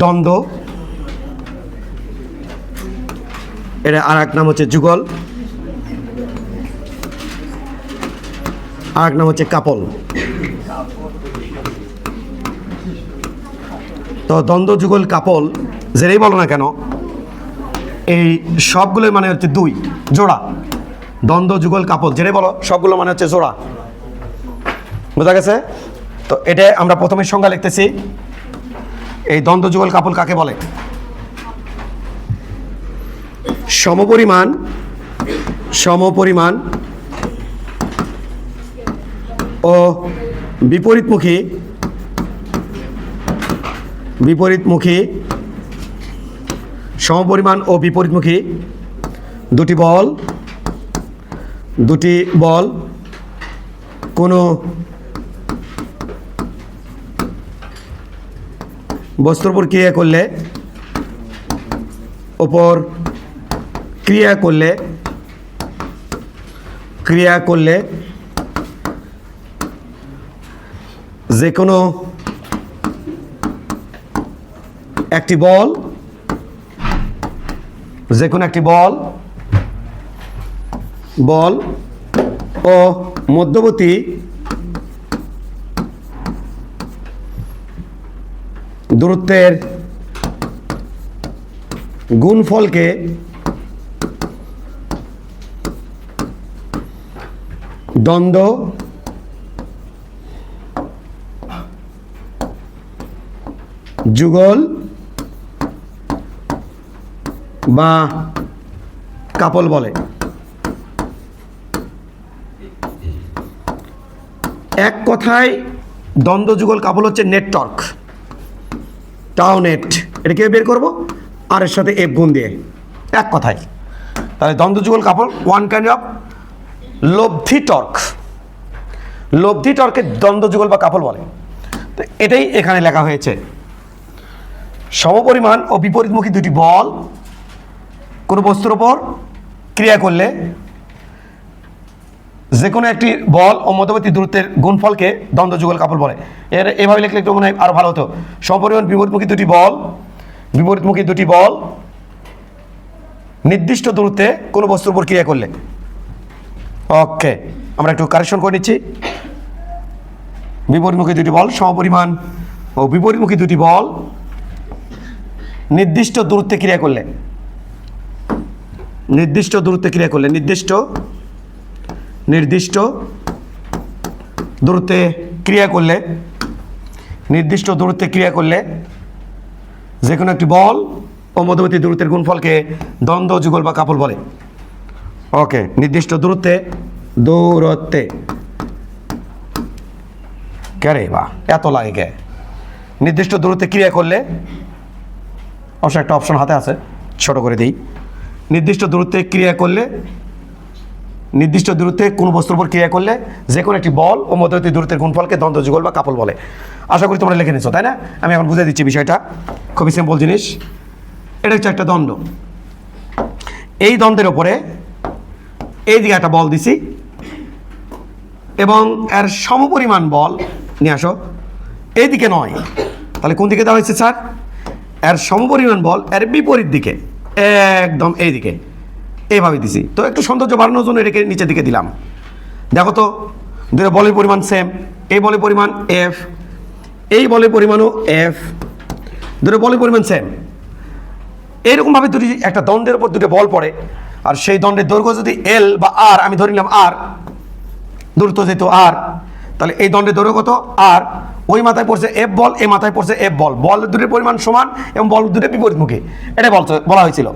দ্বন্দ্ব, এটা আর এক নাম হচ্ছে যুগল, আর এক নাম হচ্ছে কাপল। তো দ্বন্দ্ব, যুগল, কাপল যেটাই বলো না কেন, এই সবগুলোর মানে হচ্ছে দুই, জোড়া। দ্বন্দ্ব, যুগল, কাপল যেটাই বলো সবগুলো মানে হচ্ছে জোড়া। বোঝা গেছে? তো এটা আমরা প্রথমে সংজ্ঞা লিখতেছি। এই দ্বন্দ্ব, যুগল, কাপল কাকে বলে? সমপরিমাণ ও বিপরীতমুখী সমপরিমাণ ও বিপরীতমুখী দুটি বল কোনো বস্তুর উপর ক্রিয়া করলে যে কোনো একটি বল ও মধ্যবর্তী দূরত্বের গুণফলকে দ্বন্দ্ব, যুগল বা কাপল বলে। এক কথায় দ্বন্দ্ব, যুগল, কাপল হচ্ছে নেটওয়ার্ক, টাও নেট। এটা কে বের করবো? আর এর সাথে এফ গুণ দিয়ে, এক কথায়। তাহলে দ্বন্দ্ব, যুগল, কাপল ওয়ান কাইন্ড অফ লব্ধি টর্কে দ্বন্দ্ব, যুগল বা কাপল বলে। তো এটাই এখানে লেখা হয়েছে। সমপরিমাণ ও বিপরীতমুখী দুটি বল কোনো বস্তুর ওপর ক্রিয়া করলে যে কোনো একটি বল ও মধ্যবর্তী দূরত্বের গুণফলকে দ্বন্দ্ব, যুগল, কাপল বলে। এভাবে লিখলে একটু মনে হয় আরো ভালো হতো। সমপরিমাণ বিপরীতমুখী দুটি বল নির্দিষ্ট দূরত্বে কোনো বস্তুর উপর ক্রিয়া করলে। ওকে, আমরা একটু কারেকশন করে নিচ্ছি। বিপরীতমুখী দুটি বল, সমপরিমাণ ও বিপরীতমুখী দুটি বল নির্দিষ্ট দূরত্বে ক্রিয়া করলে নির্দিষ্ট দূরত্বে ক্রিয়া করলে যে কোনো একটি বল ও মধ্যবর্তী দূরত্বের গুণফলকে দ্বন্দ্ব, যুগল বা কাপল বলে। ওকে, নির্দিষ্ট দূরত্বে কে বা এত লাগে কে? নির্দিষ্ট দূরত্বে ক্রিয়া করলে, অবশ্য একটা অপশন হাতে আছে, ছোট করে দিই। নির্দিষ্ট দূরত্বে কোনো বস্তুর উপর ক্রিয়া করলে যে কোনো একটি বল ও মধ্যবর্তী দূরত্বের গুণফলকে দ্বন্দ্ব, যুগল বা কাপল বলে। আশা করি তোমরা লিখে নিচ্ছ, তাই না? আমি এখন বুঝিয়ে দিচ্ছি বিষয়টা, খুবই সিম্পল জিনিস। এটা হচ্ছে একটা দ্বন্দ্ব। এই দ্বন্দ্বের ওপরে এই দিকে একটা বল দিছি এবং এর সমপরিমাণ বল নিয়ে আসো, এইদিকে নয়। তাহলে কোন দিকে দেওয়া হয়েছে স্যার? এর সমপরিমাণ বল এর বিপরীত দিকে, একদম এইদিকে, এইভাবে দিছি। তো একটু সৌন্দর্য বাড়ানোর জন্য এটাকে নিচের দিকে দিলাম। দেখো তো, দুটো বলের পরিমাণ সেম। এই বলের পরিমাণ এফ, এই বলের পরিমাণও এফ, দুটো বলের পরিমাণ সেম। এইরকমভাবে দুটি একটা দ্বন্দ্বের উপর দুটো বল পড়ে, আর সেই দ্বন্দ্বের দৈর্ঘ্য যদি এল বা আর, আমি ধরে নিলাম আর, দূরত্ব যেহেতু আর, তাহলে এই দ্বন্দ্বের দৈর্ঘ্য কত? আর। ওই মাথায় পড়ছে এফ বল, এই মাথায় পড়ছে এফ বল, বল দুটির পরিমাণ সমান এবং বল দুটো বিপরীতমুখী। এটাই বলা হয়েছিল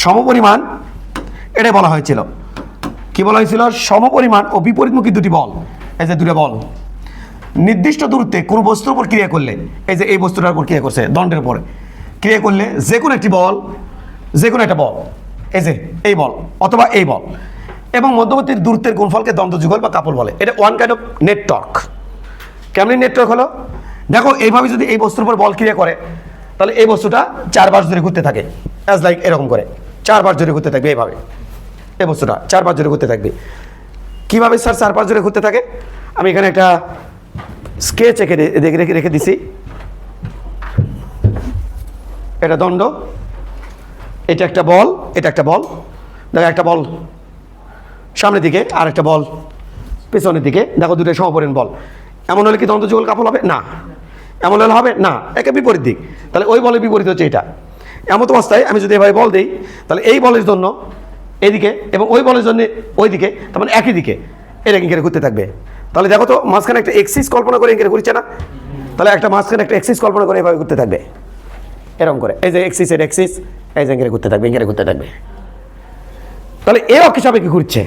সমপরিমাণ। এটাই বলা হয়েছিল, কি বলা হয়েছিল? সমপরিমাণ ও বিপরীতমুখী দুটি বল, এই যে দুটো বল নির্দিষ্ট দূরত্বে কোনো বস্তুর উপর ক্রিয়া করলে, এই যে এই বস্তুটার উপর ক্রিয়া করছে, দণ্ডের উপরে ক্রিয়া করলে যে কোনো একটা বল, এই যে এই বল অথবা এই বল এবং মধ্যবর্তী দূরত্বের গুণফলকে দ্বন্দ্ব, যুগল বা কাপল বলে। এটা ওয়ান কাইন্ড অফ নেটওয়ার্ক। কেমন নেটওয়ার্ক হলো? দেখো, এইভাবে যদি এই বস্তুর উপর বল ক্রিয়া করে, তাহলে এই বস্তুটা 4 বার জুড়ে ঘুরতে থাকে, অ্যাজ লাইক এরকম করে 4 বার জুড়ে ঘুরতে থাকবে। এইভাবে এই বস্তুটা 4 বার জুড়ে ঘুরতে থাকবে। কীভাবে স্যার 4 বার জুড়ে ঘুরতে থাকে? আমি এখানে একটা স্কেচ রেখে দিছি। এটা দণ্ড, এটা একটা বল, এটা একটা বল। দেখো একটা বল সামনের দিকে আর একটা বল পেছনের দিকে, দেখো দুটো সমপরিণ বল। এমন হলে কি দ্বন্দ্ব যুগল কাপল হবে? না। এমন হলে হবে না, একে বিপরীত দিক। তাহলে ওই বলের বিপরীত হচ্ছে এটা। এমন অবস্থায় আমি যদি এভাবে বল দিই, তাহলে এই বলের জন্য এইদিকে এবং ওই বলের জন্য ওই দিকে, তার মানে একই দিকে এটা ইঙ্গিরে ঘুরতে থাকবে। তাহলে দেখো তো মাঝখানে একটা এক্সিস কল্পনা করে ইঙ্গিরে ঘুরছে না? তাহলে একটা মাঝখানে একটা এক্সিস কল্পনা করে এভাবে ঘুরতে থাকবে, এরকম করে। এই যে এক্সিস, এর এক্সিস, এই যে ইঙ্গিরে ঘুরতে থাকবে, ইঙ্গিরে ঘুরতে থাকবে। তাহলে এই অক্ষ সাপেক্ষে ঘুরছে,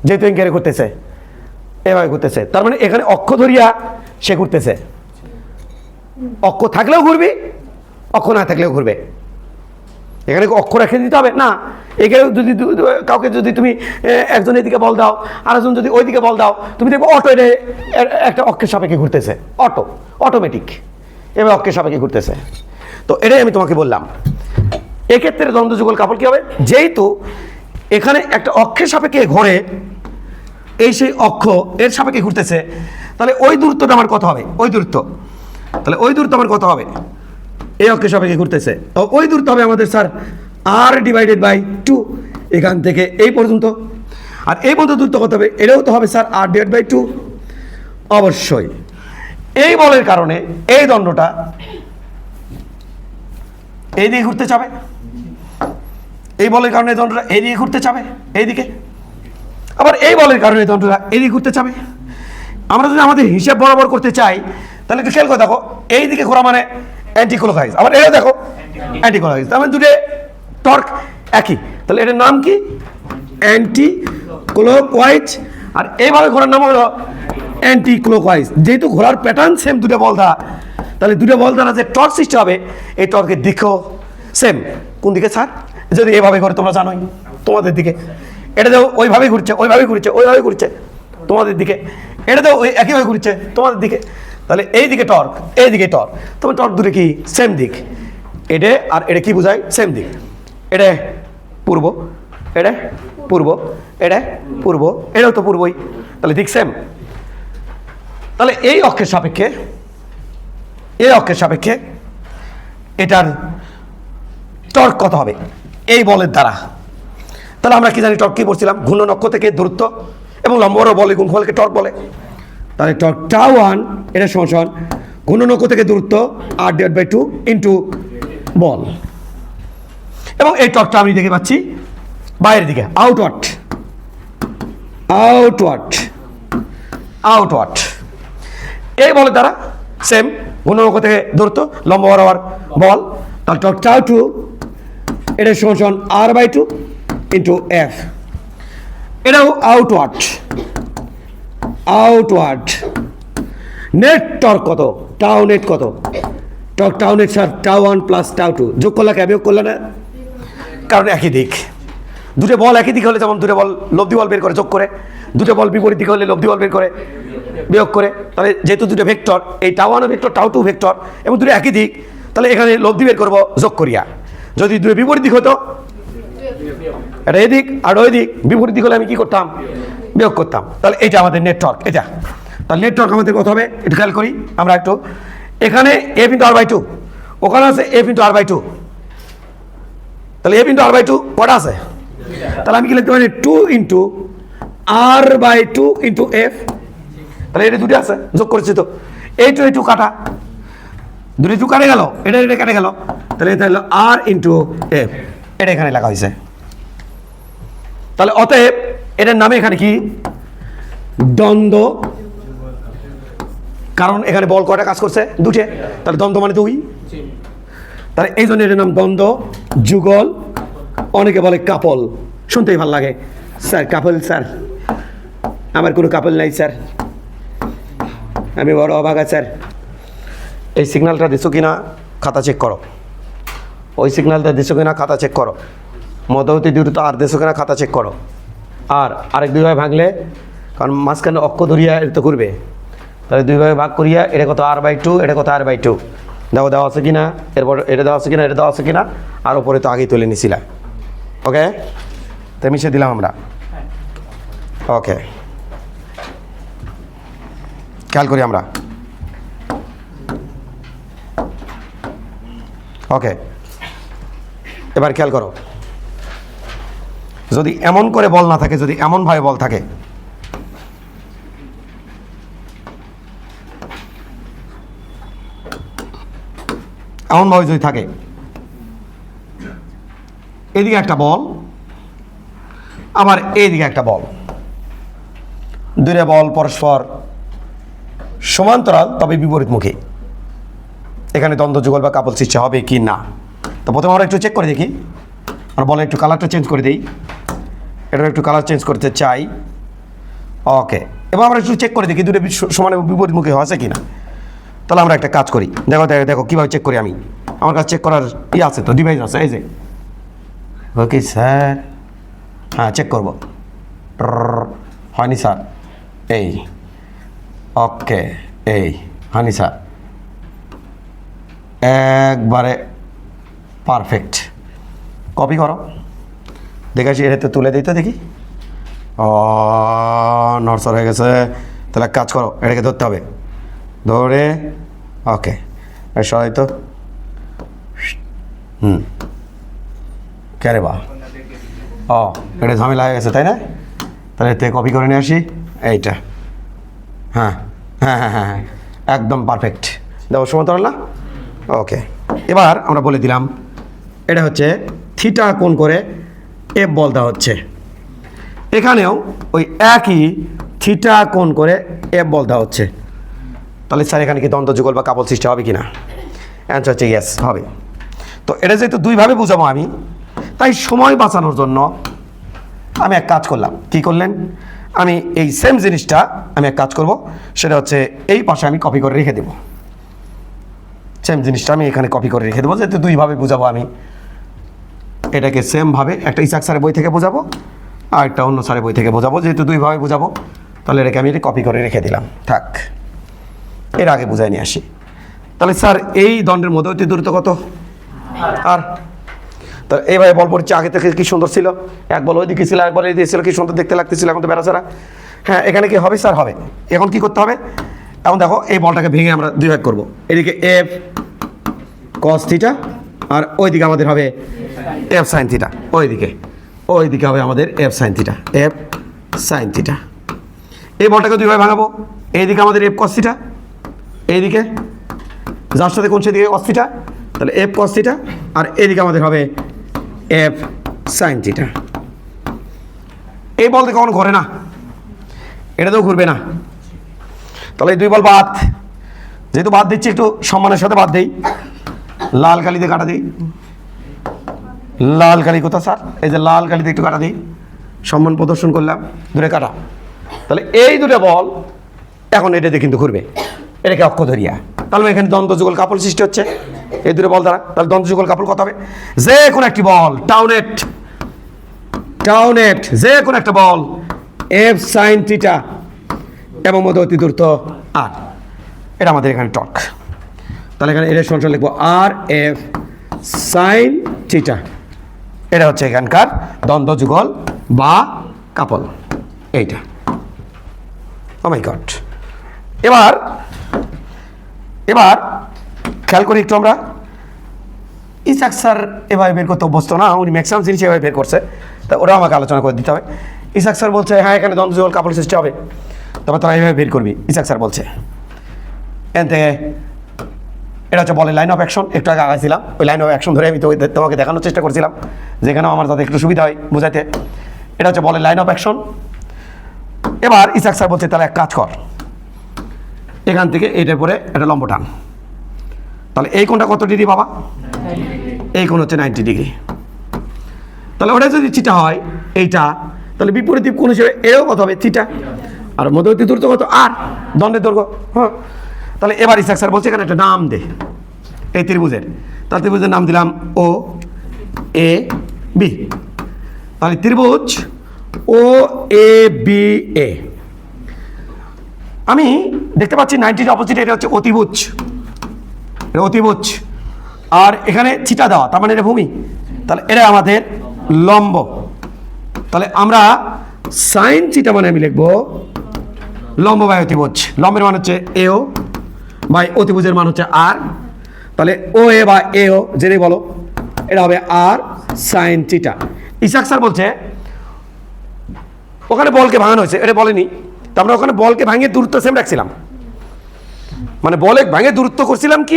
যেহেতু ইঙ্গিরে ঘুরতেছে, এভাবে ঘুরতেছে। তার মানে এখানে অক্ষ ধরিয়া সে ঘুরতেছে। অক্ষ থাকলেও ঘুরবি, অক্ষ না থাকলেও ঘুরবে। এখানে অক্ষ রেখে দিতে হবে না। এখানে যদি কাউকে যদি তুমি একজন এদিকে বল দাও, আরেকজন যদি ওইদিকে বল দাও, তুমি দেখবো অটো এটা একটা অক্ষের সাপেক্ষে ঘুরতেছে, অটোমেটিক এবার অক্ষের সাপেক্ষে ঘুরতেছে। তো এটাই আমি তোমাকে বললাম। এক্ষেত্রে দ্বন্দ্ব যুগল কাপল কি হবে? যেহেতু এখানে একটা অক্ষের সাপেক্ষে ঘোরে, এই সেই অক্ষ এর সাপেক্ষে ঘুরতেছে, তাহলে ওই দূরত্বটা আমার কত হবে? ওই দূরত্ব, তাহলে ওই দূরত্ব আমার কত হবে? এই অক্ষের সাপেক্ষে ঘুরতেছে, তো ওই দূরত্ব হবে আমাদের স্যার r/2, এখান থেকে এই পর্যন্ত। আর এই পর্যন্ত দূরত্ব কত হবে? এটাও তো হবে স্যার r/2। অবশ্যই এই বলের কারণে এই দণ্ডটা এই দিকে ঘুরতে চাবে, এই বলের কারণে এই দণ্ডটা এই দিকে ঘুরতে চাবে এইদিকে, আবার এই বলের কারণে এই দণ্ডটা এই দিকে ঘুরতে চাবে। আমরা যদি আমাদের হিসাব বরাবর করতে চাই, তাহলে একটু খেয়াল করে দেখো, এই দিকে ঘোরা মানে অ্যান্টি ক্লকওয়াইজ, আবার এটা দেখো অ্যান্টি ক্লকওয়াইজ, তার মানে দুটো টর্ক একই। তাহলে এটার নাম কি? Anti clockwise. আর এইভাবে ঘোরার নাম হলো অ্যান্টি ক্লকওয়াইজ। যেহেতু ঘোরার প্যাটার্ন সেম দুটো বল দ্বারা, তাহলে দুটো বল দ্বারা যে টর্ক সৃষ্টি হবে, এই টর্কের দিকও সেম। কোন দিকে স্যার? যদি এভাবে ঘোরে, তোমরা জানোই তোমাদের দিকে। এটা দেখো ওইভাবেই ঘুরছে, ওইভাবেই ঘুরছে, ওইভাবে ঘুরছে তোমাদের দিকে। এটা দেখো ওই একইভাবে ঘুরছে তোমাদের দিকে। তাহলে এই দিকে টর্ক, এই দিকে টর্ক, তবে টর্ক দুটো কি? সেম দিক। এটা আর এটা কি বোঝায়? সেম দিক। এটা পূর্ব, এটা পূর্ব, এটা পূর্ব, এটাও তো পূর্বই, তাহলে দিক সেম। তাহলে এই অক্ষের সাপেক্ষে, এই অক্ষের সাপেক্ষে এটার টর্ক কত হবে এই বলের দ্বারা? তাহলে আমরা কি জানি? টর্ক কি বলছিলাম? ঘূর্ণন অক্ষ থেকে দূরত্ব এবং লম্ব বলে গুণফলকে টর্ক বলে। তাহলে টর্ক τ1 এটা সমান ঘূর্ণন অক্ষ থেকে দূরত্ব r/2 ইন্টু বল। এবং এই টর্কটা আমি দেখে পাচ্ছি বাইরের দিকে, আউটওয়ার্ড, আউটওয়ার্ড, আউটওয়ার্ড। এই বলের দ্বারা সেম, ঘূর্ণন অক্ষ থেকে দূরত্ব, লম্ব বরাবর বল। তাহলে টর্ক τ2 এটা সমান r/2 ইন্টু f। এটাও আউটওয়ার্ড, আউটওয়ার্ড। নেট টর্ক কত? টাউ নেট কত? Torque tau net sir τ1 plus τ2। যোগ করলে কে বিয়োগ করলে না? কারণ একই দিক। দুটো বল একই দিকে হলে, যেমন দুটো বল লব্ধি বল বের করে যোগ করে, দুটো বল বিপরীত দিকে হলে লব্ধি বল বের করে বিয়োগ করে। তাহলে যেহেতু দুটো ভেক্টর, এই τ1 ভেক্টর, τ2 ভেক্টর, এবং দুটো একই দিক, তাহলে এখানে লব্ধি বের করবো যোগ করিয়া। যদি দুটো বিপরীত দিক হতো, এটা এদিক আর ওই দিক, বিপরীত দিক হলে আমি কি করতাম? বিয়োগ করতাম। তাহলে এটা আমাদের নেটওয়ার্ক। এটা তাহলে নেটওয়ার্ক আমাদের কত হবে একটু খেয়াল করি আমরা একটু। এখানে f × r/2, ওখানে আছে f × r/2। তাহলে f × r/2 কটা আছে? তাহলে আমি কি লিখতে পারি? 2 × r/2 ইন্টু f। তাহলে এটা দুটো আছে, যোগ করেছি তো। এই টু কাটা, দুটো টু কাটে গেল, এটা এটা কাটে গেল, তাহলে এটা হলো r ইন্টু f। এটা এখানে লেখা হয়েছে। তাহলে অতএব এটার নামে এখানে কি? দ্বন্দ্ব। কারণ এখানে বল কয়টা কাজ করছে? দুটে, তাহলে দ্বন্দ্ব মানে 2। তাহলে এই জন্য এটার নাম দ্বন্দ্ব যুগল। অনেকে বলে কাপল, শুনতেই ভালো লাগে। স্যার কাপল, স্যার আমার কোনো কাপল নাই স্যার, আমি বড় অবাগা স্যার। এই সিগন্যালটা দিছো কিনা খাতা চেক করো, ওই সিগন্যালটা দিছো কিনা খাতা চেক করো, মধ্যবর্তী দূরত্ব আর দিছো কিনা খাতা চেক করো। আর আরেক দুই ভাগে ভাঙলে, কারণ মাঝখানে অক্ষ ধরিয়া এটা তো করবে, তাহলে দুই ভাগে ভাগ করিয়া এটা কত r/2, এটা কত r/2 দেখো দেওয়া আছে কিনা, এরপর এটা দেওয়া আছে কিনা, এটা দেওয়া আছে কিনা, আর ওপরে তো আগেই তুলে নিছিলাম। ওকে, তো মিশে দিলাম আমরা। ওকে, খেয়াল করি আমরা। ওকে, এবার খেয়াল করো, যদি এমন করে বল না থাকে, যদি এমনভাবে বল থাকে, এমনভাবে যদি থাকে, এদিকে একটা বল, আবার এইদিকে একটা বল, দুইটা বল পরস্পর সমান্তরাল তবে বিপরীতমুখী, এখানে দ্বন্দ্ব যুগল বা কাপল সৃষ্টি হবে কি না। তো প্রথমে আমরা একটু চেক করে দেখি, আমরা বলে একটু কালারটা চেঞ্জ করে দিই, এটার একটু কালার চেঞ্জ করতে চাই। ওকে, এবার আমরা একটু চেক করে দেখি দুটো সমান বিপরীতমুখী আছে কি না। তাহলে আমরা একটা কাজ করি, দেখো দেখো দেখো কীভাবে চেক করি আমি। আমার কাছে চেক করার আছে তো, ডিভাইস আছে, এই যে। ওকে স্যার, হ্যাঁ চেক করবো, হয়নি স্যার, এই ওকে, এই হয়নি স্যার, একবারে পারফেক্ট। কপি করো, দেখেছি এটাতে তুলে দিতে দেখি। ও নড়সর হয়ে গেছে, তাহলে কাজ করো, এটাকে ধরতে হবে, ধরে ওকে সবাই তো কে রে বা, ও এটা ঝামেলা হয়ে গেছে তাই না। তাহলে এতে কপি করে নিয়ে আসি এইটা, হ্যাঁ হ্যাঁ হ্যাঁ হ্যাঁ হ্যাঁ একদম পারফেক্ট, দেখো সমান্তরাল না। ওকে, এবার আমরা বলে দিলাম এটা হচ্ছে থিটা কোণ করে এফ বল দেওয়া হচ্ছে, এখানেও ওই একই থিটা কোণ করে এফ বল দেওয়া হচ্ছে। তাহলে স্যার এখানে কি দ্বন্দ্ব যুগল বা কাপল সৃষ্টি হবে কি না? অ্যান্সার হচ্ছে ইয়েস, হবে। তো এটা যেহেতু দুইভাবে বুঝাবো আমি, তাই সময় বাঁচানোর জন্য আমি এক কাজ করলাম। কি করলেন? আমি এই সেম জিনিসটা আমি এক কাজ করব, সেটা হচ্ছে এই পাশে আমি কপি করে রেখে দেবো। সেম জিনিসটা আমি এখানে কপি করে রেখে দেবো, যেহেতু দুইভাবে বুঝাবো আমি। এটাকে সেমভাবে একটা ইসাক স্যারের বই থেকে বোঝাবো, আর একটা অন্য স্যারের বই থেকে বোঝাবো, যেহেতু দুইভাবে বোঝাবো। তাহলে এটাকে আমি কপি করে রেখে দিলাম, থাক। এর আগে বুঝাই নিয়ে আসি। তাহলে স্যার এই দণ্ডের মধ্যে অতি দূরত্ব কত? আর তা এইভাবে বল পড়ছে, আগে থেকে কি সুন্দর ছিল, এক বল ওইদিকে ছিল, একবার এই দিয়েছিল, কি সুন্দর দেখতে লাগতেছিল, এখন তো বেড়াছাড়া। হ্যাঁ, এখানে কি হবে স্যার? হবে। এখন কি করতে হবে? এখন দেখো এই বলটাকে ভেঙে আমরা দুই ভাগ করবো, এদিকে এফ কস থিটা, আর ওইদিকে আমাদের হবে এফ সাইন থিটা। ওইদিকে হবে আমাদের F sine theta, F sine theta. এই বলটাকে দুই ভাগে ভাঙাবো, এইদিকে আমাদের এফ কস থিটা, এইদিকে যার সাথে কোন সেদিকে কস থিটা, তাহলে এফ কস থিটা, আর এদিকে আমাদের হবে এফ সাইন থিটা। এই বল কখনো ঘরে না, এটাতেও ঘুরবে না। তাহলে এই দুই বল বাদ, যেহেতু বাদ দিচ্ছি একটু সম্মানের সাথে বাদ দেই, লাল কালিতে কাটা দিই। লাল কালি কোথা স্যার? এই যে লাল কালিতে একটু কাটা দিই, সম্মান প্রদর্শন করলাম, দূরে কাটা। তাহলে এই দুটো বল এখন এটাতে কিন্তু ঘুরবে, এটাকে অক্ষ ধরিয়া। তাহলে এখানে দ্বন্দ্ব যুগল কাপল সৃষ্টি হচ্ছে এই দুটো বল দ্বারা। তাহলে দ্বন্দ্ব যুগল কাপল কত হবে? যে কোনো একটি বল টাউনেট, যে কোনো একটা বল এফ সাইন থিটা এবং মধ্যে অতি দূরত্ব আর, এটা আমাদের এখানে টর্ক। তাহলে এখানে এর সমান লিখবো আর এফ সাইন থিটা। এটা হচ্ছে এখানকার দ্বন্দ্ব যুগল বা কাপল, এইটা। ও মাই গড। এবার খেয়াল করি একটু আমরা, ইসাক স্যার এভাবে বের করতে অভ্যস্ত না, উনি ম্যাক্সিমাম জিনিস এভাবে বের করছে, তা ওরা আমাকে আলোচনা করে দিতে হবে। ইসাক স্যার বলছে হ্যাঁ এখানে দ্বন্দ্ব যুগল কাপল সৃষ্টি হবে, তবে তারা এইভাবে বের করবি। ইসাক স্যার বলছে এন থেকে এটা হচ্ছে বলে লাইন অফ অ্যাকশন, একটু আগে আগাইছিলাম, ওই লাইন অফ অ্যাকশন ধরে আমি তো তোমাকে দেখানোর চেষ্টা করছিলাম, যেখানেও আমার যাতে একটু সুবিধা হয় বোঝাতে। এটা হচ্ছে বলে লাইন অফ অ্যাকশন। এবার ইসাক স্যার বলছে তাহলে এক কাজ কর, এখান থেকে এইটার পরে একটা লম্ব টান। তাহলে এই কোণটা কত ডিগ্রি বাবা? এই কোণ হচ্ছে 90 ডিগ্রি। তাহলে ওটা যদি থিটা হয় এইটা, তাহলে বিপরীত কোণ হিসেবে এও কত হবে? থিটা। আর মধ্যবর্তী দূরত্ব কত? আর, দণ্ডের দৈর্ঘ্য। হ্যাঁ, তাহলে এবার ইসাক স্যার বলছে এখানে একটা নাম দে এই ত্রিভুজের। তাহলে ত্রিভুজের নাম দিলাম ও এ বি। তাহলে ত্রিভুজ ও এ বি এ, আমি দেখতে পাচ্ছি 90 অপোজিট, এটা হচ্ছে অতিভুজ, অতিভুজ। আর এখানে থিটা দেওয়া, তার মানে এটা ভূমি, তাহলে এটা আমাদের লম্ব। তাহলে আমরা সাইন থিটা মানে আমি লিখবো লম্ব বাই অতিভুজ। লম্বের মান হচ্ছে এও বাই অতিভুজের মান হচ্ছে আর। তাহলে ও এ বা এও যেটাই বলো, এটা হবে আর সাইন থিটা। ইসাক স্যার বলছে ওখানে বলকে ভাঙানো হয়েছে, এটা বলেনি, তো আমরা ওখানে বলকে ভাঙিয়ে দূরত্ব সেম রাখছিলাম, মানে বলে ভাঙে দূরত্ব করছিলাম কি,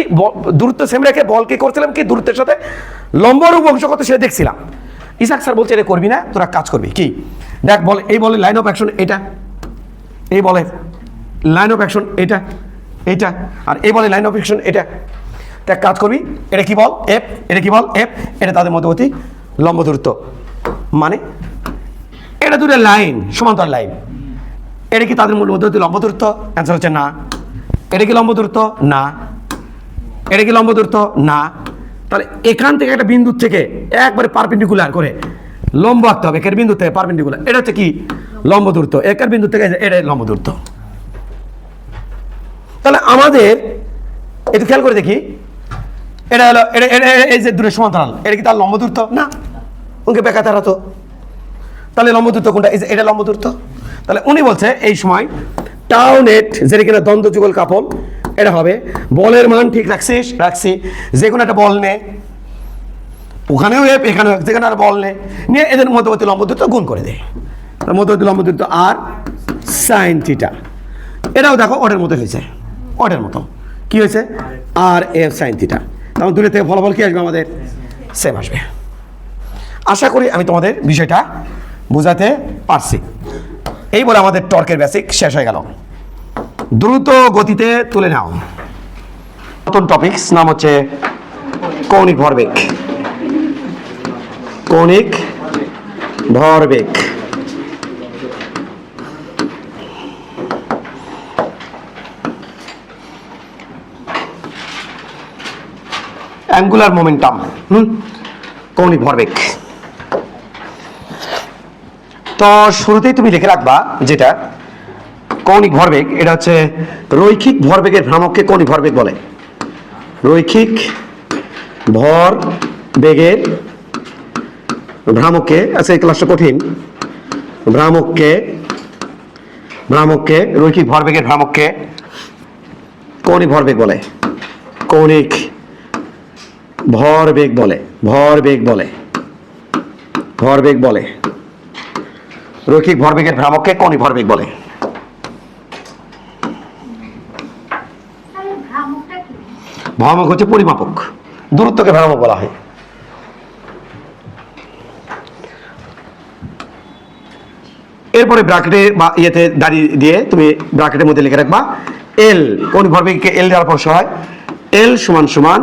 দূরত্ব সেম রেখে বলকে করছিলাম কি দূরত্বের সাথে লম্বরূপ অংশ কত সেটা দেখছিলাম। ইসাক স্যার বলছে এটা করবি না, তোরা কাজ করবি কি, দেখ বলে এই বলে লাইন অফ অ্যাকশন এটা, এই বলে লাইন অফ অ্যাকশন এটা এইটা, আর এই বলে লাইন অফ অ্যাকশন এটা। তা কাজ করবি, এটা কি বল এফ, এটা কি বল এফ, এটা তাদের মধ্যবর্তী লম্ব দূরত্ব, মানে এটা দুটো লাইন সমান্তরাল লাইন, এটা কি তাদের মধ্যবর্তী লম্ব দূরত্ব? অ্যান্সার হচ্ছে না। এটা কি লম্ব দূরত্ব? না। এটা কি লম্ব দূরত্ব? না। তাহলে এখান থেকে একটা বিন্দু থেকে একবারে পারপেন্ডিকুলার করে লম্ব আঁকতে হবে, একের বিন্দু থেকে পারপেন্ডিকুলার, এটা হচ্ছে কি লম্ব দূরত্ব, একের বিন্দু থেকে এটা লম্ব দূরত্ব। তাহলে আমাদের একটু খেয়াল করে দেখি, এটা হলো এটা এই যে দূরের সমান্তরাল, এটা কি তার লম্ব দূরত্ব? না, ওকে বেকা তারা তো। তাহলে লম্ব দূরত্ব কোনটা? এই যে এটা লম্ব দূরত্ব। তাহলে উনি বলছে এই সময় টাউ নেট, যেটা কিনা দ্বন্দ্ব যুগল কাপল, এটা হবে বলের মান ঠিক রাখছিস? রাখছি। যে কোনো একটা বল নে, ওখানেও এফ এখানেও এফ, যেখানে একটা বল নিয়ে এদের মধ্যবর্তী লম্ব দূরত্ব গুণ করে দে, মধ্যবর্তী লম্ব দূরত্ব আর সাইন থিটা। এটাও দেখো ওটার মতো হয়েছে, ওটার মতো কি হয়েছে আর এফ সাইন থিটা। তখন দূরের থেকে ফলাফল কি আসবে আমাদের? সেম আসবে। আশা করি আমি তোমাদের বিষয়টা বোঝাতে পারছি। এই বলে আমাদের টর্কের বেসিক শেষ হয়ে গেল। দ্রুত গতিতে তুলে নাও। নতুন টপিকস নাম হচ্ছে কৌণিক ভরবেগ। কৌণিক ভরবেগ। অ্যাঙ্গুলার মোমেন্টাম, কৌণিক ভরবেগ। তো শুরুতেই তুমি লিখে রাখবা যেটা কৌণিক ভরবেগ, এটা হচ্ছে রৈখিক ভরবেগের ভ্রামককে কৌণিক ভরবেগ বলে। রৈখিক ভরবেগের ভ্রামককে, আচ্ছা এই ক্লাসটা কঠিন, ভ্রামককে রৈখিক ভরবেগের ভ্রামককে কৌণিক ভরবেগ বলে। কৌণিক ভরবেগ বলে, ভরবেগ বলে, ভরবেগ বলে। রৈখিক ভরবেগের ভ্রামককে কৌণিক ভরবেগ বলে। ভ্রামক হচ্ছে পরিমাপক, দূরত্বকে ভ্রামক বলা হয়। এরপরে ব্র্যাকেটে বা ইয়েতে দাঁড়িয়ে দিয়ে তুমি ব্র্যাকেটের মধ্যে লিখে রাখবা এল, কৌণিক ভরবেগকে এল দেওয়ার পর হয় এল সমান সমান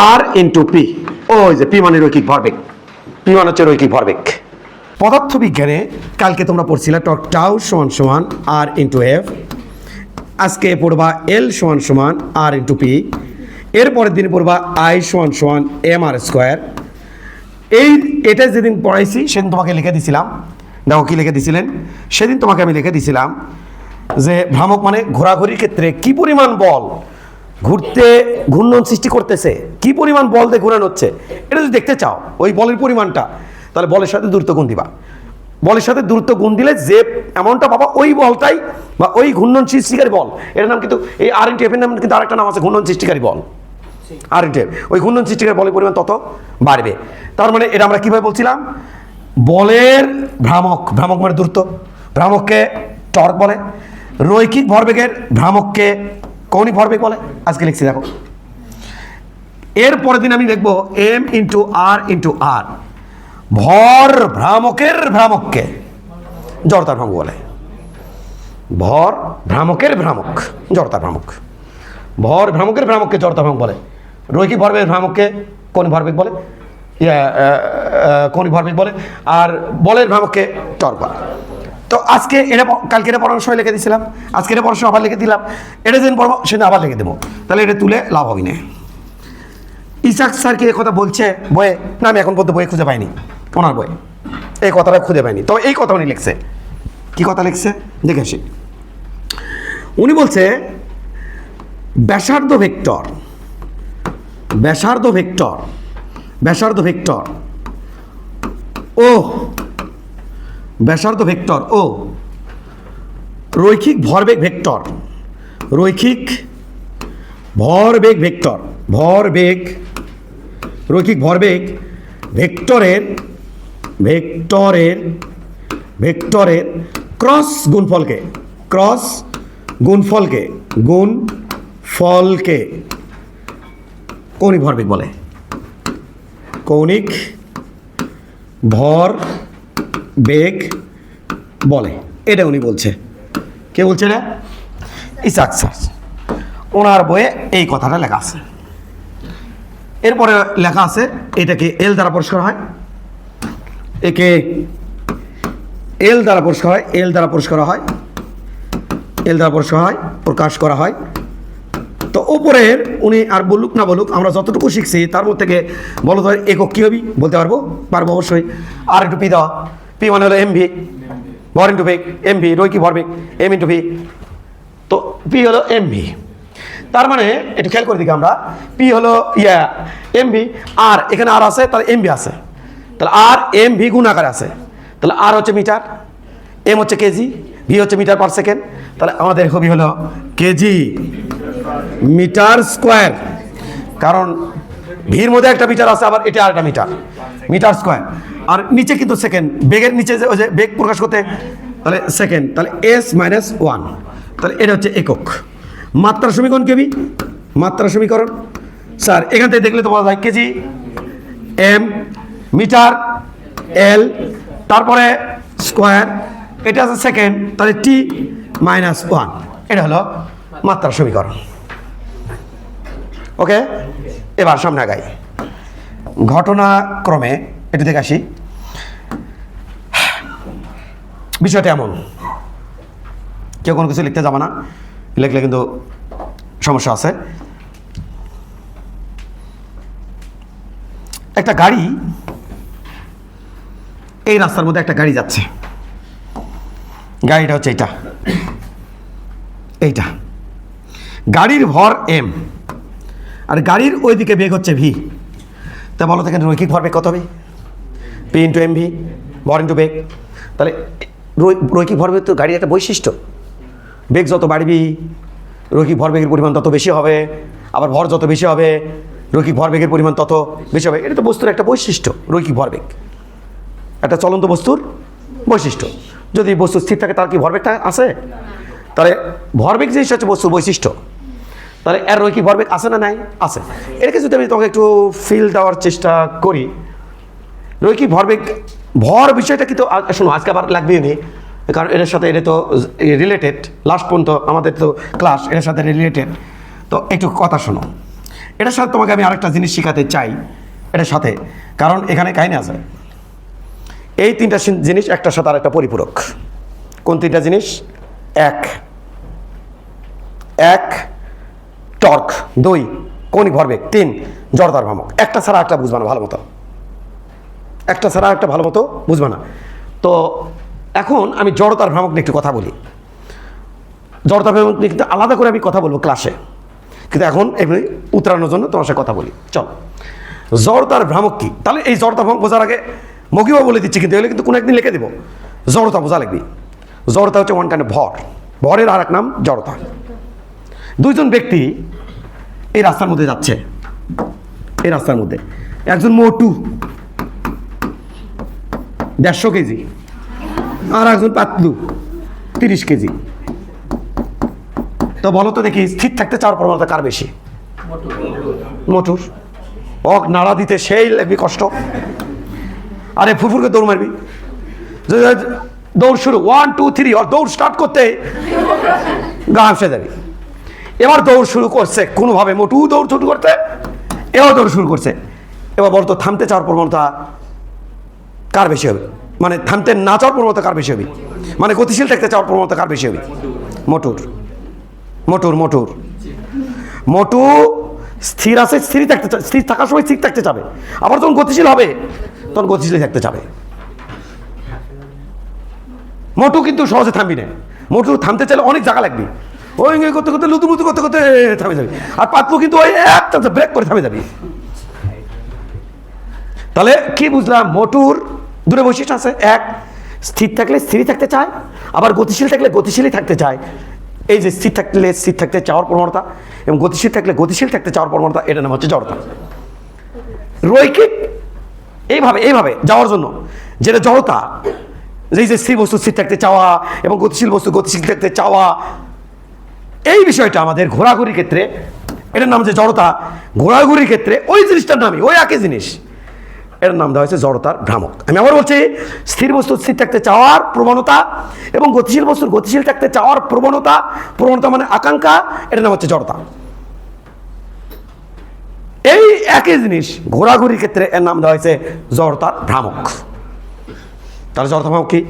আর ইন্টু পি। ওই যে পি মানে রৈখিক ভরবেগ, পি মানে হচ্ছে রৈখিক ভরবেগ। পদার্থবিজ্ঞানে কালকে তোমরা পড়ছিলে টর্ক টাউ সমান সমান আর ইন্টু এফ, আজকে পড়বা এল সমান সমান আর ইন্টু পি, এরপরের দিন পড়বা আই সমান সমান এম আর স্কোয়ার। এটা যেদিন পড়াইছি সেদিন তোমাকে লিখে দিছিলাম, দেখো কি লিখে দিছিলেন সেদিন তোমাকে আমি লিখে দিছিলাম যে ভ্রামক মানে ঘোরাঘুরির ক্ষেত্রে কি পরিমাণ বল ঘূর্ণন সৃষ্টি করতেছে, কি পরিমাণ বল দিয়ে ঘুরানো হচ্ছে, এটা যদি দেখতে চাও ওই বলের পরিমাণটা, তাহলে বলের সাথে দূরত্ব গুণ দিবা। বলের সাথে দূরত্ব গুণ দিলে যে অ্যামাউন্টটা পাবা ওই বলটাই বা ওই ঘূর্ণন সৃষ্টিকারী বল, এর নাম কিন্তু এই আর ইন্টু এফ এর নাম কিন্তু আরেকটা নাম আছে ঘূর্ণন সৃষ্টিকারী বল। আর ইন্টু এফ, ওই ঘূর্ণন সৃষ্টিকারী বলের পরিমাণ তত বাড়বে। তার মানে এটা আমরা কিভাবে বলছিলাম, বলের ভ্রামক, ভ্রামক মানে দূরত্ব, ভ্রামককে টর্ক বলে। রৈখিক ভরবেগের ভ্রামককে কৌণিক ভরবেগ বলে। আজকে লিখছি দেখো, এর পরের দিন আমি লিখবো এম ইন্টু আর, ভর ভ্রামকের ভ্রামককে জড়তার ভ্রামক বলে। ভর ভ্রামকের ভ্রামক জড়তার ভ্রামক, ভর ভ্রামকের ভ্রামককে জড়তার ভ্রামক বলে। রৈখিক ভরবেগের ভ্রামককে কৌণিক ভরবেগ বলে, কৌণিক ভরবেগ বলে, আর বলের ভ্রামককে টর্ক বলে। তো আজকে এটা কালকে এটা পড়ানোর সময় লিখে দিয়েছিলাম, আজকে এটা পড়ার সময় আবার লিখে দিলাম, এটা যেদিন পড়বো সেদিন আবার লিখে দেবো, তাহলে এটা তুলে লাভ হবে না। ইসাক স্যার কি কথা বলছে বইয়ে? না, আমি এখন পর্যন্ত বইয়ে খুঁজে পাইনি, ওনার বই এই কথাটা খুঁজে পাইনি। তবে এই কথা উনি লিখছে, কি কথা লিখছে দেখে আসি। উনি বলছে ব্যাসার্ধ ভেক্টর, ব্যাসার্ধ ভেক্টর, ব্যাসার্ধ ভেক্টর ও ব্যাসার্ধ ভেক্টর ও রৈখিক ভরবেগ ভেক্টর, রৈখিক ভরবেগ ভেক্টর, ভরবেগ, রৈখিক ভরবেগ ভেক্টরের ভেক্টরের ভেক্টরের ক্রস গুণফলকে কৌণিক ভরবেগ বলে। কৌণিক ভর বেগ বলে। এটা উনি বলছে। কে বলছে না? ইসাক স্যার। ওনার বইয়ে এই কথাটা লেখা আছে। এরপরে লেখা আছে এটাকে এল দ্বারা পরিষ্কার হয়, একে এল দ্বারা পরিষ্কার হয়, এল দ্বারা পরিষ্কার হয়, এল দ্বারা পরিষ্কার হয়, প্রকাশ করা হয়। তো উপরের উনি আর বলুক না বলুক, আমরা যতটুকু শিখছি তার মধ্যে থেকে বলো তো একক কী হবি বলতে পারবো? পারবো অবশ্যই। আর একটু পি দেওয়া, পি মানে হলো এমভি, ভর ইন্টু বেগ, এমভি রৈখিক ভরবেগ, এম ইন্টু ভি। তো পি হলো এমভি। তার মানে একটু খেয়াল করে দিকে আমরা, পি হলো এমভি, আর এখানে আর আছে, তাহলে এমভি আছে, তাহলে আর এম ভি গুণ আকারে আছে, তাহলে আর হচ্ছে মিটার, এম হচ্ছে কেজি, ভি হচ্ছে মিটার পার সেকেন্ড। তাহলে আমাদের হবি হলো কেজি মিটার স্কোয়ার, কারণ ভির মধ্যে একটা মিটার আছে, আবার এটা আর একটা মিটার, মিটার স্কোয়ার। আর নিচে কিন্তু সেকেন্ড, বেগের নিচে ওই যে বেগ প্রকাশ করতে, তাহলে সেকেন্ড, তাহলে এস মাইনাস ওয়ান, তাহলে এটা হচ্ছে একক। মাত্রা সমীকরণ কেবি, মাত্রা সমীকরণ স্যার এখান থেকে দেখলে তো বলা যায় কেজি, এম, মিটার, এল, তারপরে স্কোয়ার, এটা আছে সেকেন্ড, তাহলে টি মাইনাস ওয়ান, এটা হলো মাত্রা সমীকরণ। ওকে, এবার সামনে আগাই। ঘটনাক্রমে একটু দেখে আসি। বিষয়টা এমন, কেউ কোনো কিছু লিখতে যাবে না, লিখলে কিন্তু সমস্যা আছে। একটা গাড়ি, এই রাস্তার মধ্যে একটা গাড়ি যাচ্ছে, গাড়িটা হচ্ছে এইটা, গাড়ির ভর এম, আর গাড়ির ওইদিকে বেগ হচ্ছে ভি। তা বলো তো এখানে রৈখিক ভরবেগ কত হবে? পি ইন্টু এম ভি, ভর ইন্টু বেগ। তাহলে রৈখিক ভরবেগ তো গাড়ির একটা বৈশিষ্ট্য, বেগ যত বাড়বি রৈখিক ভরবেগের পরিমাণ তত বেশি হবে, আবার ভর যত বেশি হবে রৈখিক ভরবেগের পরিমাণ তত বেশি হবে। এটা তো বস্তুর একটা বৈশিষ্ট্য, রৈখিক ভরবেগ একটা চলন্ত বস্তুর বৈশিষ্ট্য। যদি বস্তু স্থির থাকে তার কি ভরবেগটা আছে? তাহলে ভরবেগ জিনিসটা হচ্ছে বস্তুর বৈশিষ্ট্য, তাহলে এর রৈখিক ভরবেগ আছে না নাই? আছে। এটাকে যদি আমি তোমাকে একটু ফিল দেওয়ার চেষ্টা করি, রৈখিক ভরবেগ ভর বিষয়টা কিন্তু শোনো আজকে আবার লাগবেই নি, কারণ এটার সাথে এটা তো রিলেটেড, লাস্ট পর্যন্ত আমাদের তো ক্লাস এটার সাথে রিলেটেড। তো একটু কথা শোনো, এটার সাথে তোমাকে আমি আরেকটা জিনিস শেখাতে চাই এটার সাথে, কারণ এখানে কাহিনী আছে। এই তিনটা জিনিস একটার সাথে আরেকটা পরিপূরক। কোন তিনটা জিনিস? এক টর্ক, 2 কৌণিক ভরবেগ, 3 জড়তার ভ্রামক। একটা ছাড়া একটা বুঝবা না ভালো মতো, একটা ছাড়া একটা ভালো মতো বুঝবা না। তো এখন আমি জড়তার ভ্রামক নিয়ে একটু কথা বলি। জড়তার ভ্রামক নিয়ে কিন্তু আলাদা করে আমি কথা বলবো ক্লাসে, কিন্তু এখন এমনি উতরানোর জন্য তোমার সাথে কথা বলি। চল, জড়তার ভ্রামক কি? তাহলে এই জড়তার ভ্রামক বোঝার আগে মগিও বলে দিচ্ছি, কিন্তু এগুলো কিন্তু কোনো একদিন লিখে দেবো। জড়তা বোঝা লাগবে। জড়তা হচ্ছে ওয়ান কাইন্ড ভর, ভরের আর এক নাম জড়তা। দুইজন ব্যক্তি এই রাস্তার মধ্যে যাচ্ছে, এই রাস্তার মধ্যে একজন মোটু 150 কেজি, আর একজন পাতলু 30 কেজি। তো বলো তো দেখি স্থির থাকতে চাওয়ার প্রবণতা কার বেশি? মোটুর। অক নাড়া দিতে সেই লাগবে কষ্ট, আরে ফুরফুরকে দৌড় মারবি। দৌড় শুরু 1 2 3, আর দৌড় স্টার্ট করতে গা হাসে যাবি। এবার দৌড় শুরু করছে কোনোভাবে, মোটু দৌড় শুরু করতে, এও দৌড় শুরু করছে। এবার বলতো থামতে চাওয়ার প্রবণতা কার বেশি হবে? মানে থামতে না চাওয়ার প্রবণতা কার বেশি হবে? মানে গতিশীল থাকতে চাওয়ার প্রবণতা কার বেশি হবে? মোটুর। মোটুর মোটুর মোটু স্থির আছে, স্থির থাকার সময় স্থির থাকতে চাবে, আবার যখন গতিশীল হবে তখন গতিশীল থাকতে চাবে। মোটু কিন্তু সহজে থামবি না, মোটু থামতে চাইলে অনেক জায়গা লাগবে, ওই করতে করতে লুতুমুতু করতে করতে থামে যাবে। আর পাতলু কিন্তু ওই একটা ব্রেক করে থামে যাবে। তাহলে কি বুঝলাম? মোটুর দুটো বৈশিষ্ট্য আছে, এক স্থির থাকলে স্থিরই থাকতে চায়, আবার গতিশীল থাকলে গতিশীলই থাকতে চায়। এই যে স্থির থাকলে স্থির থাকতে চাওয়ার প্রবণতা এবং গতিশীল থাকলে গতিশীল থাকতে চাওয়ার প্রবণতা, এটার নাম হচ্ছে জড়তা। রৈখিক এইভাবে এইভাবে যাওয়ার জন্য, যেটা জড়তা, এই যে স্থির বস্তু স্থির থাকতে চাওয়া এবং গতিশীল বস্তু গতিশীল থাকতে চাওয়া, এই বিষয়টা আমাদের ঘোরাঘুরির ক্ষেত্রে, এটার নাম যে জড়তা, ঘোরাঘুরির ক্ষেত্রে ওই জিনিসটার নামই ওই একই জিনিস, এর নাম দেওয়া হয়েছে জড়তার ভ্রামক। আমি আবার বলছি, স্থির বস্তু স্থির থাকতে চাওয়ার প্রবণতা এবং গতিশীল বস্তুর গতিশীল থাকতে চাওয়ার প্রবণতা, প্রবণতা মানে আকাঙ্ক্ষা, এটার নাম হচ্ছে জড়তা। এই একই জিনিস ঘোরাঘুরির ক্ষেত্রে এর নাম দেওয়া হয়েছে জড়তার ভ্রামক। তাহলে জড়তা ভ্রামক কি?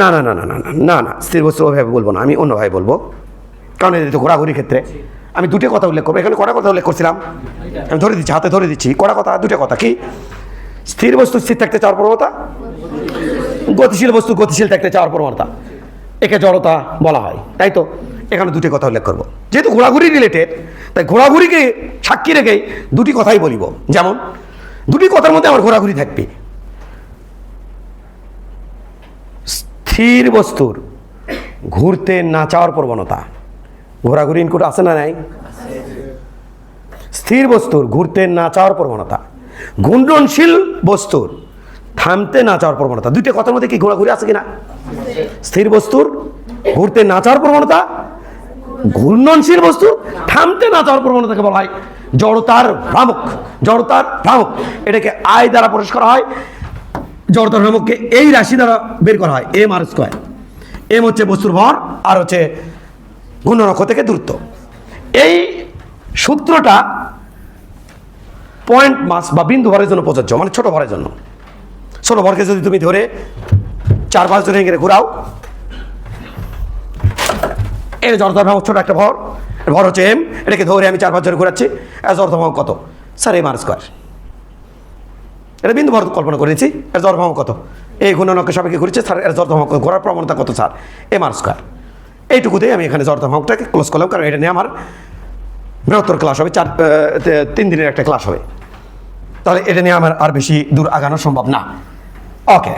না না না না না না না, স্থির বস্তু ওইভাবে বলবো না, আমি অন্যভাবে বলবো, কারণ এটা ঘোরাঘুরির ক্ষেত্রে আমি দুটো কথা উল্লেখ করবো। এখানে কটা কথা উল্লেখ করছিলাম? আমি ধরে দিচ্ছি, হাতে ধরে দিচ্ছি, কটা কথা? দুটো কথা। কি? স্থির বস্তু স্থির থাকতে চাওয়ার প্রবণতা, গতিশীল বস্তু গতিশীল থাকতে চাওয়ার প্রবণতা, একে জড়তা বলা হয়, তাই তো? এখানে দুটি কথা উল্লেখ করবো, যেহেতু ঘোরাঘুরি রিলেটেড, তাই ঘোরাঘুরিকে সাক্ষী রেখে দুটি কথাই বলিব। যেমন দুটি কথার মধ্যে আমার ঘোরাঘুরি থাকবে। স্থির বস্তুর ঘুরতে না চাওয়ার প্রবণতা, ঘোরাঘুরি ইনপুট আছে না নাই? স্থির বস্তুর ঘুরতে না চাওয়ার প্রবণতা, ঘূর্ণনশীল বস্তুর থামতে না চাওয়ার প্রবণতা, দুইটা কথার মধ্যে কি ঘোরাঘুরি আছে কিনা? স্থির বস্তুর ঘুরতে না চাওয়ার প্রবণতা, ঘূর্ণনশীল বস্তু থামতে না চাওয়ার প্রবণতাকে বলা হয় জড়তার ভ্রামক। জড়তার ভ্রামক এটাকে আয় দ্বারা প্রকাশ করা হয়। জড়তার ভ্রামককে এই রাশি দ্বারা বের করা হয়, এম আর স্কয়ার। এম হচ্ছে বস্তুর ভর, আর হচ্ছে ঘূর্ণন থেকে দূরত্ব। এই সূত্রটা পয়েন্ট মাস বা বিন্দু ভরের জন্য প্রযোজ্য, মানে ছোট ভরের জন্য। ছোট ভরকে যদি তুমি ধরে 4-5 জন এগিয়ে ঘোরাও, এর জড়তার ভ্রামক ছোট একটা ভর, ভর হচ্ছে এম, এটাকে ধরে আমি 4-5 জন ঘোরাচ্ছি, এর জড়তার ভ্রামক কত? Sir M R square. এটা বিন্দু ভর কল্পনা করেছি, এর জড়তার ভ্রামক কত? এই ঘূর্ণনকে সাপেক্ষে ঘুরেছে স্যার, এর জড়তার ভ্রামক ঘোরার প্রবণতা কত স্যার? M R square. এইটুকুতেই আমি এখানে জড়তার ভ্রামকটাকে ক্লোজ করলাম, কারণ এটা নিয়ে আমার বৃহত্তর ক্লাস হবে, 3 দিনের একটা ক্লাস হবে, তাহলে এটা নিয়ে আমার আর বেশি দূর আগানো সম্ভব না। ওকে,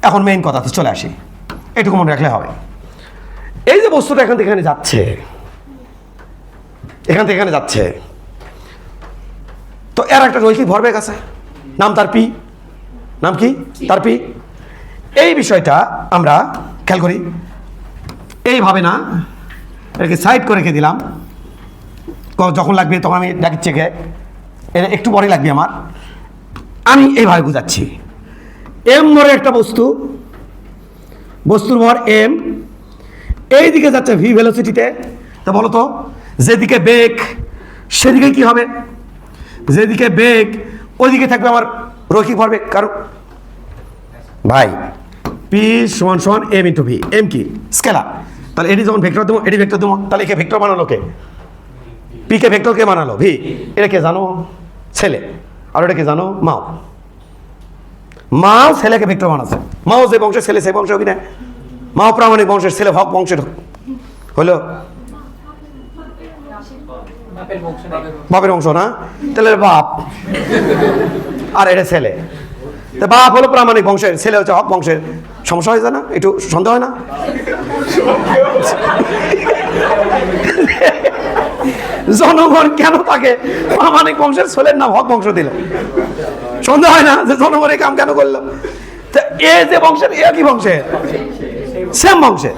এখন মেইন কথাতে চলে আসি, এটুকু মনে রাখলে হবে। এই যে বস্তুটা এখান থেকে এখানে যাচ্ছে, এখান থেকে এখানে যাচ্ছে, তো এর একটা রৈখিক ভরবেগ আছে, নাম তার পি। নাম কি? তার পি। এই বিষয়টা আমরা খেয়াল করি, এইভাবে না, এটাকে সাইড করে রেখে দিলাম, যখন লাগবে তখন আমি ডাকিচ্ছি, এটা একটু পরে লাগবে আমার, আমি এইভাবে বুঝাচ্ছি। এম ধরে একটা বস্তু, বস্তুর ভর এম, এই দিকে যাচ্ছে ভি ভেলোসিটিতে। তা বলো তো, যেদিকে বেগ সেদিকে কি হবে? যেদিকে বেগ ওইদিকে থাকবে আমার রৈখিক ভরবেগ। কারণ ভাই পি সমান সমান এম ইন্টু ভি। এম কি? স্কেলার। তাহলে এটি যখন ভেক্টর দেবো, এটি ভেক্টর দেবো, তাহলে একে ভেক্টর বানালো কে? পি কে ভেক্টর কে বানালো? ভি। এটা কে জানো? ছেলে। আর এটা কে জানো? মাও। মাও ছেলেকে ভেক্টর বানাচ্ছে। মাও যে বংশের ছেলে সেই বংশ হবি না, মাও প্রামাণিক বংশের ছেলে, হক বংশের হলো বাপের বংশ না, তাহলে বাপ আর এটা ছেলে, তা বাপ হলো প্রামাণিক বংশের, ছেলে হচ্ছে হক বংশের। সমস্যা হয়ে যায় না? একটু সন্দেহ হয় না? জনগণ কেন তাকে প্রামাণিক বংশের ছেলের নাম হক বংশ দিল? সন্দেহ হয় না যে জনগণ এই কাম কেন করলো? তা এ যে বংশের, এ কি বংশের? সেম বংশের,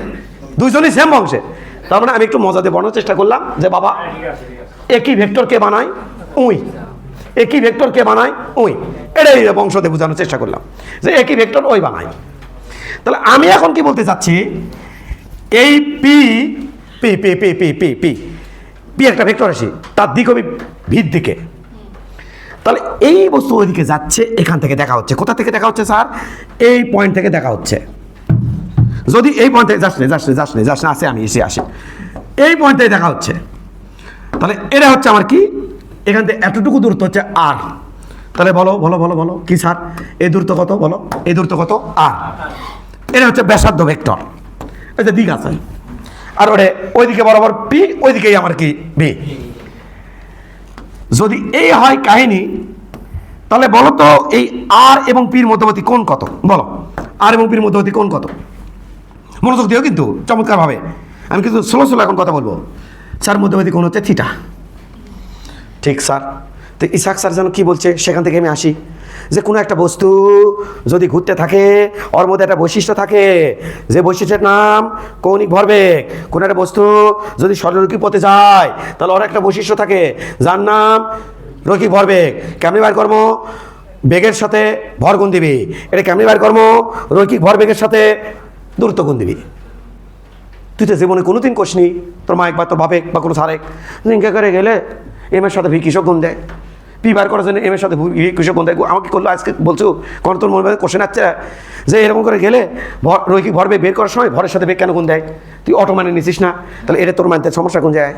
দুইজনই সেম বংশের। তার মানে আমি একটু মজা দিয়ে বলার চেষ্টা করলাম যে বাবা একই ভেক্টরকে বানায় উই, একই ভেক্টরকে বানায় উই, এটাই বংশতে বোঝানোর চেষ্টা করলাম যে একই ভেক্টর ওই বানায়। তাহলে আমি এখন কি বলতে চাচ্ছি, এই P P P P P P P P একটা ভেক্টর রাশি, তার দিক হবে ভির দিকে। তাহলে এই বস্তু ওইদিকে যাচ্ছে, এখান থেকে দেখা হচ্ছে। কোথা থেকে দেখা হচ্ছে স্যার? এই পয়েন্ট থেকে দেখা হচ্ছে। যদি এই পয়েন্ট থেকে যাস না আসে, আমি এসে আসি, এই পয়েন্ট থেকে দেখা হচ্ছে, তাহলে এটা হচ্ছে আমার কি? এখান থেকে এতটুকু দূরত্ব হচ্ছে আর। তাহলে বলো বলো বলো বলো কি স্যার, এই দূরত্ব কত? বলো এই দূরত্ব কত? আর। এটা হচ্ছে ব্যাসার্ধ ভেক্টর, এটা দিক আছে। আর ওটা ওইদিকে বরাবর পি, ওইদিকেই আমার কি? বি। যদি এই হয় কাহিনী, তাহলে বলো তো এই আর এবং পির মধ্যবর্তী কোণ কত? বলো, আর এবং পির মধ্যবর্তী কোণ কত? মনোযোগ দিও কিন্তু চমৎকার ভাবে, আমি কিন্তু স্লো এখন কথা বলবো। স্যার মধ্যবর্তী কোণ হচ্ছে থিটা। ঠিক স্যার, তো ইসাক স্যার যেন কী বলছে সেখান থেকে আমি আসি, যে কোনো একটা বস্তু যদি ঘুরতে থাকে ওর মধ্যে একটা বৈশিষ্ট্য থাকে, যে বৈশিষ্ট্যের নাম কৌণিক ভরবেগ। কোনো একটা বস্তু যদি সরলরৈখিক পথে যায় তাহলে ওর একটা বৈশিষ্ট্য থাকে যার নাম রৈখিক ভরবেগ। কেমনি বার কর্ম? বেগের সাথে ভর গুণ দিবি। এটা কেমনি বার কর্ম? রৈখিক ভরবেগের সাথে দূরত্ব গুণ দিবি। তুই তো জীবনে কোনোদিন কোসনি, তোর মা একবার তোর বাপে বা কোনো সারেক জিজ্ঞা করে গেলে এম এর সাথে ভি কৃষক গুণ দেয়, পি বার করার জন্য এম এর সাথে ভি কৃষক গুণ দেয়। আমাকে করলো আজকে বলছো কোন তোর মনে কোশ্চেন আসছে যে এরকম করে গেলে রৈখিক ভরবেগ বের করার সময় ভরের সাথে বেগ কেন গুণ দেয়? তুই অটো মানে নিছিস না, তাহলে এটা তোর মানতে সমস্যা কোন যায়?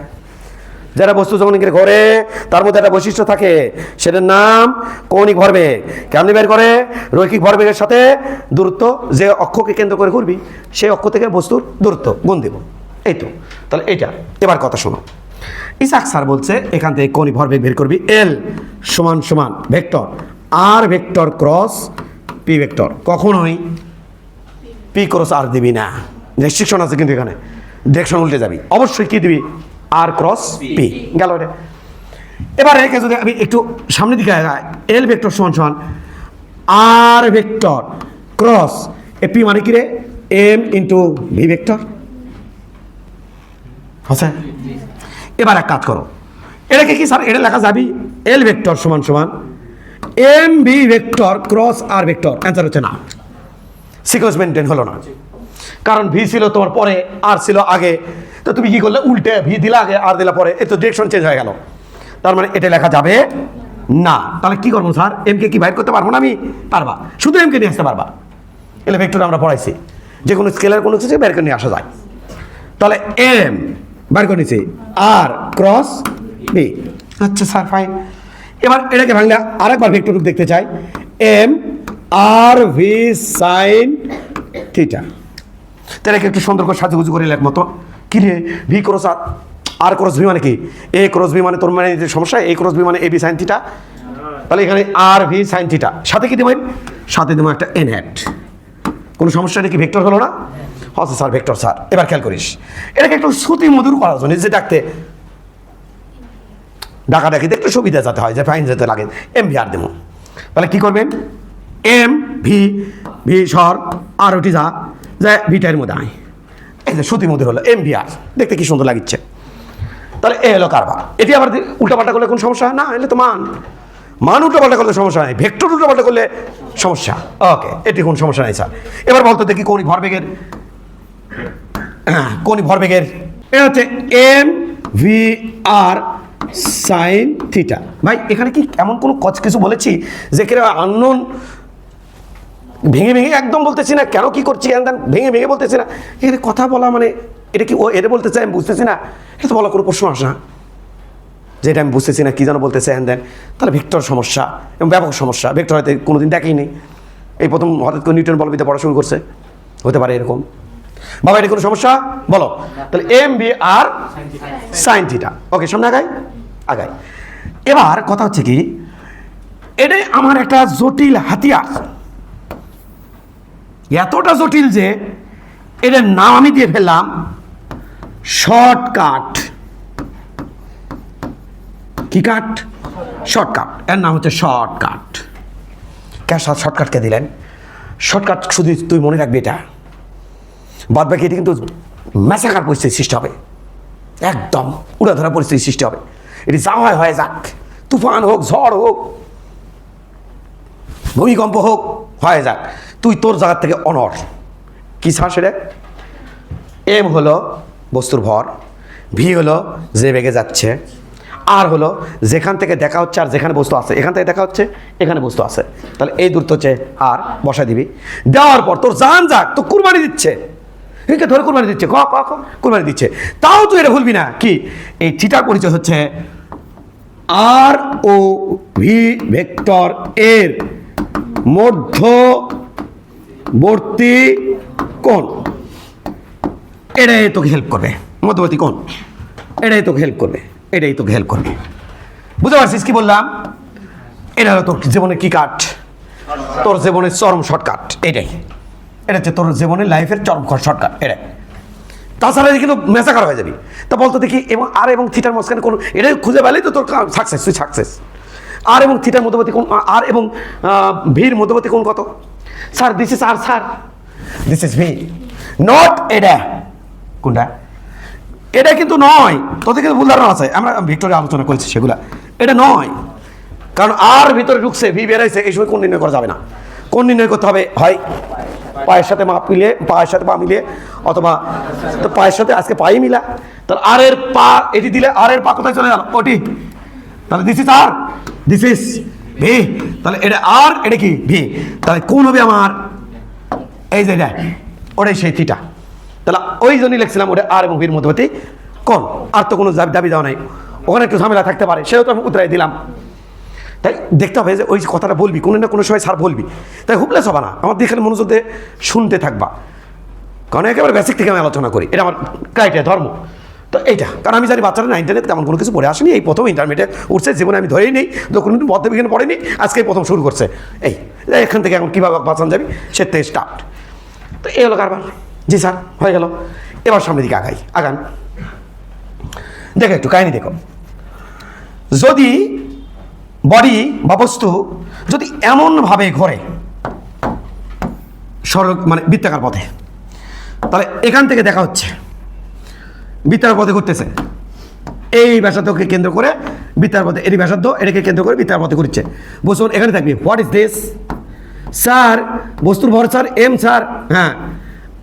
যারা বস্তু যখন ঘরে তার মধ্যে একটা বৈশিষ্ট্য থাকে সেটার নাম কৌণিক ভরবেগ। কেমনি বের করে? রৈখিক ভরবেগের সাথে দূরত্ব, যে অক্ষকে কেন্দ্র করে ঘুরবি সেই অক্ষ থেকে বস্তুর দূরত্ব গুণ দেব। এই তো, তাহলে এইটা। এবার কথা শোনো, ইসাক স্যার বলছে এখান থেকে কৌণিক ভরবেগ বের করবি এল সমান সমান ভেক্টর আর ভেক্টর ক্রস পি ভেক্টর। কখনোই পি ক্রস আর দিবি না, রেস্ট্রিকশন আছে কিন্তু এখানে, ডিরেকশন উল্টে যাবি। অবশ্যই কি দিবি? আর ক্রস পি। গেল রে। এবার একে যদি আমি একটু সামনের দিকে আগাই, এল ভেক্টর সমান সমান আর ভেক্টর ক্রস এ পি মানে কি রে? M into V vector. আচ্ছা, এবার এক কাজ করো, এটাকে কি স্যার এটা লেখা যাবি এল ভেক্টর সমান সমান এম ভি ভেক্টর ক্রস আর ভেক্টর। অ্যান্সার হচ্ছে না, সিকোয়েন্স মেনটেন হলো না। কারণ ভি ছিল তোমার পরে, আর ছিল আগে, তো তুমি কি করলে? উল্টে ভি দিলা আগে আর দিলা পরে, এ তো ডিরেকশন চেঞ্জ হয়ে গেল। তার মানে এটা লেখা যাবে না। তাহলে কি করবো স্যার? এমকে কি বাইর করতে পারবো না? আমি পারবা, শুধু এমকে নিয়ে আসতে পারবা। এলে ভেক্টর আমরা পড়াইছি যে কোনো স্কেলার কোনো কিছু বের করে নিয়ে আসা যায়। তাহলে এম বাইর করে নিছি আর ক্রস বি। আচ্ছা স্যার, ফাইন। এবার এটাকে ভাঙলে আরেকবার ভেক্টর রূপ দেখতে চাই, M R V sine theta. তাহলে একটু সুন্দর করে সাজুগুজু করে লেখ মতো কি রে? ভি ক্রস আর ক্রস ভি মানে কি? এ ক্রস ভি মানে তোর মানে সমস্যা, এ ক্রস ভি মানে এ বি সাইন থিটা। তাহলে এখানে আর ভি সাইন থিটা, সাথে কি দেবেন? সাথে দেবো একটা এন হ্যাট। কোনো সমস্যা নেই, কি ভেক্টর হলো না? আচ্ছা স্যার, ভেক্টর স্যার। এবার খেয়াল করিস, এটাকে একটু শ্রুতি মধুর করার জন্য যে ডাকতে ডাকাডাকিতে একটু সুবিধা যাতে হয়, যে ফাইন যেতে লাগে, এম ভি আর দেবো। তাহলে কি করবেন? এম ভি ভি সর আর ওটি যা যায় ভিটার মধ্যে আয়, এই যে শ্রুতি মধুর হলো এম ভি আর, দেখতে কি সুন্দর লাগিচ্ছে। তাহলে এ হলো কারবার। এটি আবার উল্টাপাল্টা করলে কোনো সমস্যা না, এলে তো মান উল্টাপাল্টা করলে সমস্যা নাই, ভেক্টর উল্টাপাল্টা করলে সমস্যা। ওকে, এটি কোনো সমস্যা নাই স্যার। এবার বলতো দেখি কৌণিক ভরবেগের, কৌণিক ভরবেগের এটা হচ্ছে এম ভি আর সাইন থিটা। ভাই এখানে কি এমন কোনো কিছু বলেছি যে কেন আননোন ভেঙে ভেঙে একদম বলতেছি না, কেন কি করছি ভেঙে ভেঙে বলতেছি না। এখানে কথা বলা মানে এটা কি ও এটা বলতে চাই আমি বুঝতেছি না, এটা তো বলা কোনো প্রশ্ন আসে না। যেটা আমি বুঝতেছি না কি যেন বলতে চাই দেন, তাহলে ভেক্টর সমস্যা এবং ব্যাপক সমস্যা। ভেক্টর হয়তো কোনোদিন দেখেই নেই, এই প্রথম হঠাৎ করে নিউটন বলবিদ্যা পড়া শুরু করছে, হতে পারে এরকম। বাবা এটা কোনো সমস্যা বলো? তাহলে এম বি আর সাইন থিটা। ওকে, সামনে আগাই। এবার কথা হচ্ছে কি, এটাই আমার একটা জটিল হাতিয়ার, এতটা জটিল যে এটার নাম আমি দিয়ে ফেললাম শর্টকাট। কি কাট? শর্টকাট। এর নাম হচ্ছে শর্টকাট। কেন শর্টকাটকে দিলেন? শর্টকাট শুধু তুই মনে রাখবি, এটা বাদ বাকি এটা কিন্তু ম্যাসাকার পরিস্থিতি সৃষ্টি হবে, একদম উড়াধরা পরিস্থিতি সৃষ্টি হবে। এটি যা হয় হয়ে যাক, তুফান হোক, ঝড় হোক, ভূমিকম্প হোক, হয়ে যাক, তুই তোর জায়গার থেকে অনড়। কি ছাড় সেটা? এম হলো বস্তুর ভর, ভি হলো যে বেগে যাচ্ছে, আর হলো যেখান থেকে দেখা হচ্ছে আর যেখানে বস্তু আছে, এখান থেকে দেখা হচ্ছে এখানে বস্তু আছে, তাহলে এই দূরত্ব হচ্ছে আর, বসাই দিবি। দেওয়ার পর তোর জান যাক, তো কুরবানি দিচ্ছে, একে ধরে কুরবানি দিচ্ছে, কুরবানি দিচ্ছে, তাও তুই এটা ভুলবি না কি এই থিটার পরিচয় হচ্ছে আর ও ভি ভেক্টর এর মধ্যবর্তী কোণ। এটাই তোকে হেল্প করবে, মধ্যবর্তী কোণ এটাই তোকে হেল্প করবে, এটাই তোকে হেল্প করবে। বুঝতে পারছিস কি বললাম? এটা হলো তোর জীবনের কি কাট, তোর জীবনের চরম শর্টকাট। এটা হচ্ছে তোর জীবনের লাইফের চরম শর্টকাট। এটা তাছাড়া কিন্তু মেসাকার হয়ে যাবি। তা বলতো দেখি এবং আর এবং থিটার মাঝখানে কোনো এটা খুঁজে পেলেই তো তোর সাকসেস, তুই সাকসেস। আর এবং থিটার মধ্যবর্তী কোণ, আর এবং ভির মধ্যবর্তী কোণ কত? Sir this is R, sir this is V, not এটা। কোনটা? এটা কিন্তু নয়, তোদের কিন্তু ভুল ধারণা আছে, আমরা ভিক্টোরিয়া আলোচনা করেছি সেগুলা। এটা নয়, কারণ আর ভিতরে ঢুকছে, ভি বেরাইছে, এই সময় কোণ নির্ণয় করা যাবে না। কোণ নির্ণয় করতে হবে হয় পায়ের সাথে মাপ মিলিয়ে, পায়ের সাথে পা মিলিয়ে, অথবা তো পায়ের সাথে আজকে পাই মিলা, তাহলে আর এর পা এটি দিলে আর এর পা কোথায় চলে গেল? ওটি। তাহলে this is R, this is V, তাহলে এটা আর, এটা কি ভি, তাহলে কোন হবে আমার? এই যে এটা, ওটাই সেই থিটা। তাহলে ওই জন্যই লিখছিলাম ওটা আর এবং ভির মধ্যবর্তী কোণ। আর তো কোনো দাবি দেওয়া নেই, ওখানে একটু ঝামেলা থাকতে পারে, সেও তো আমি উতরাই দিলাম। তাই দেখতে হবে যে ওই কথাটা বলবি, কোনো না কোনো সময় স্যার বলবি, তাই হুবলেস হবে না, আমার দিকে মনোযোগ দিয়ে শুনতে থাকবা, কারণ একেবারে বেসিক থেকে আমি আলোচনা করি, এটা আমার ক্রাইটেরিয়া, ধর্ম। তো এইটা, কারণ আমি জানি বাচ্চারা 9 10 তেমন কোনো কিছু পড়ে আসেনি, এই প্রথম ইন্টারমিডিয়েট উঠছে, জীবনে আমি ধরেই নেই, কোনোদিন পদার্থবিজ্ঞানে পড়েনি, আজকে প্রথম শুরু করছে। এই এখান থেকে এখন কীভাবে বাঁচানো যাবি সে থেকে স্টার্ট। তো এই হলো কারবার। জি স্যার, হয়ে গেল। এবার সামনের দিকে আগান। দেখো একটু কাহিনী দেখো। যদি বডি বা বস্তু যদি এমনভাবে ঘোরে সড়ক মানে বৃত্তাকার পথে, তাহলে এখান থেকে দেখা হচ্ছে বৃত্তাকার পথে ঘুরতেছে, এই ব্যাসার্ধকে কেন্দ্র করে বৃত্তাকার পথে, এটি ব্যাসার্ধ, এটাকে কেন্দ্র করে বৃত্তাকার পথে ঘুরছে। বস্তু এখানে থাকবে। What is this? স্যার বস্তুর ভর স্যার এম স্যার, হ্যাঁ।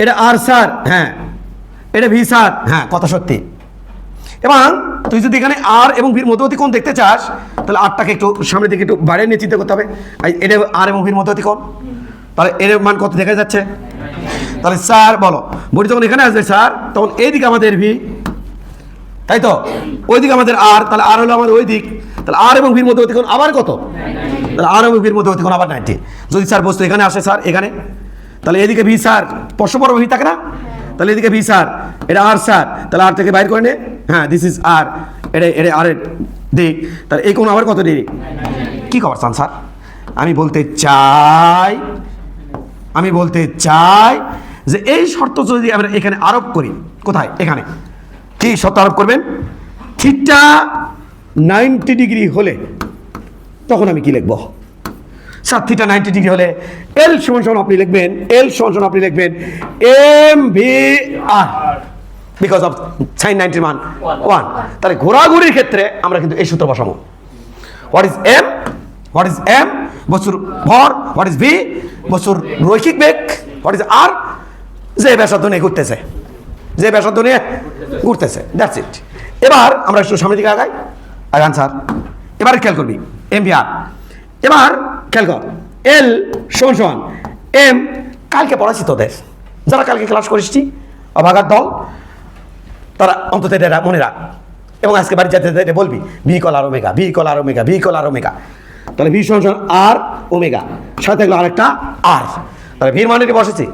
এটা আর স্যার, হ্যাঁ। এটা ভি স্যার, হ্যাঁ, কথা সত্যি। এবং তুই যদি এখানে আর এবং ভির মধ্যবর্তী কোণ দেখতে চাস, তাহলে আরটাকে একটু সামনের দিকে একটু বাইরে নিয়ে চিন্তা করতে হবে। এটা আর এবং ভির মধ্যবর্তী কোণ, তাহলে এর মান কত দেখা যাচ্ছে? তাহলে স্যার বলো, বডি যখন এখানে আসবে স্যার, তখন এইদিকে আমাদের ভি, তাই তো, ওইদিকে আমাদের আর, তাহলে আর হলো আমাদের ওই দিক, তাহলে আর এবং ভির মধ্যবর্তী কোণ আবার কত? তাহলে আর এবং ভির মধ্যবর্তী কোণ আবার 90। যদি স্যার বস্তু এখানে আসে স্যার এখানে, তাহলে এদিকে ভি স্যার, পরস্পর ভি থাকে না, তাহলে এদিকে ভি স্যার, এটা আর স্যার, তাহলে আর থেকে বাইর করে নে, হ্যাঁ দিস ইজ আর, এটা আর এর দিক, তাহলে এই কোণ আবার কত ডিগ্রি? কি খবর চান স্যার? আমি বলতে চাই যে এই শর্ত যদি আমরা এখানে আরোপ করি, কোথায়? এখানে কি শর্ত আরোপ করবেন? থিটা 90 ডিগ্রি হলে তখন আমি কি লিখব? স্যার থিটা 90 ডিগ্রি হলে এল সমান আপনি লিখবেন, M V R, because of sine 90 মান 1। তাহলে ঘোরাঘুরির ক্ষেত্রে আমরা কিন্তু এই সূত্র বসাবো। What is M? বস্তুর ভর। What is V? বস্তুর রৈখিক বেগ। হোয়াট ইজ আর? যে ব্যাসার্ধ নিয়ে ঘুরতেছে, দ্যাটস ইট। এবার আমরা একটু সামনের দিকে আগান স্যার। এবার খেয়াল করবি এম ভি আর। এবার খেয়াল কর, এল সমান এম। কালকে পড়াচ্ছি তোদের, যারা কালকে ক্লাস করেছি অভাগার দল, তারা অন্তত এটা মনে রাখ, এবং আজকে বাড়ি যেতে বলবি ভি কলার ওমেগা, তাহলে ভি সমান আর ওমেগা, সাথে থাকলো আরেকটা আর, তাহলে ভির মানে বসেছি।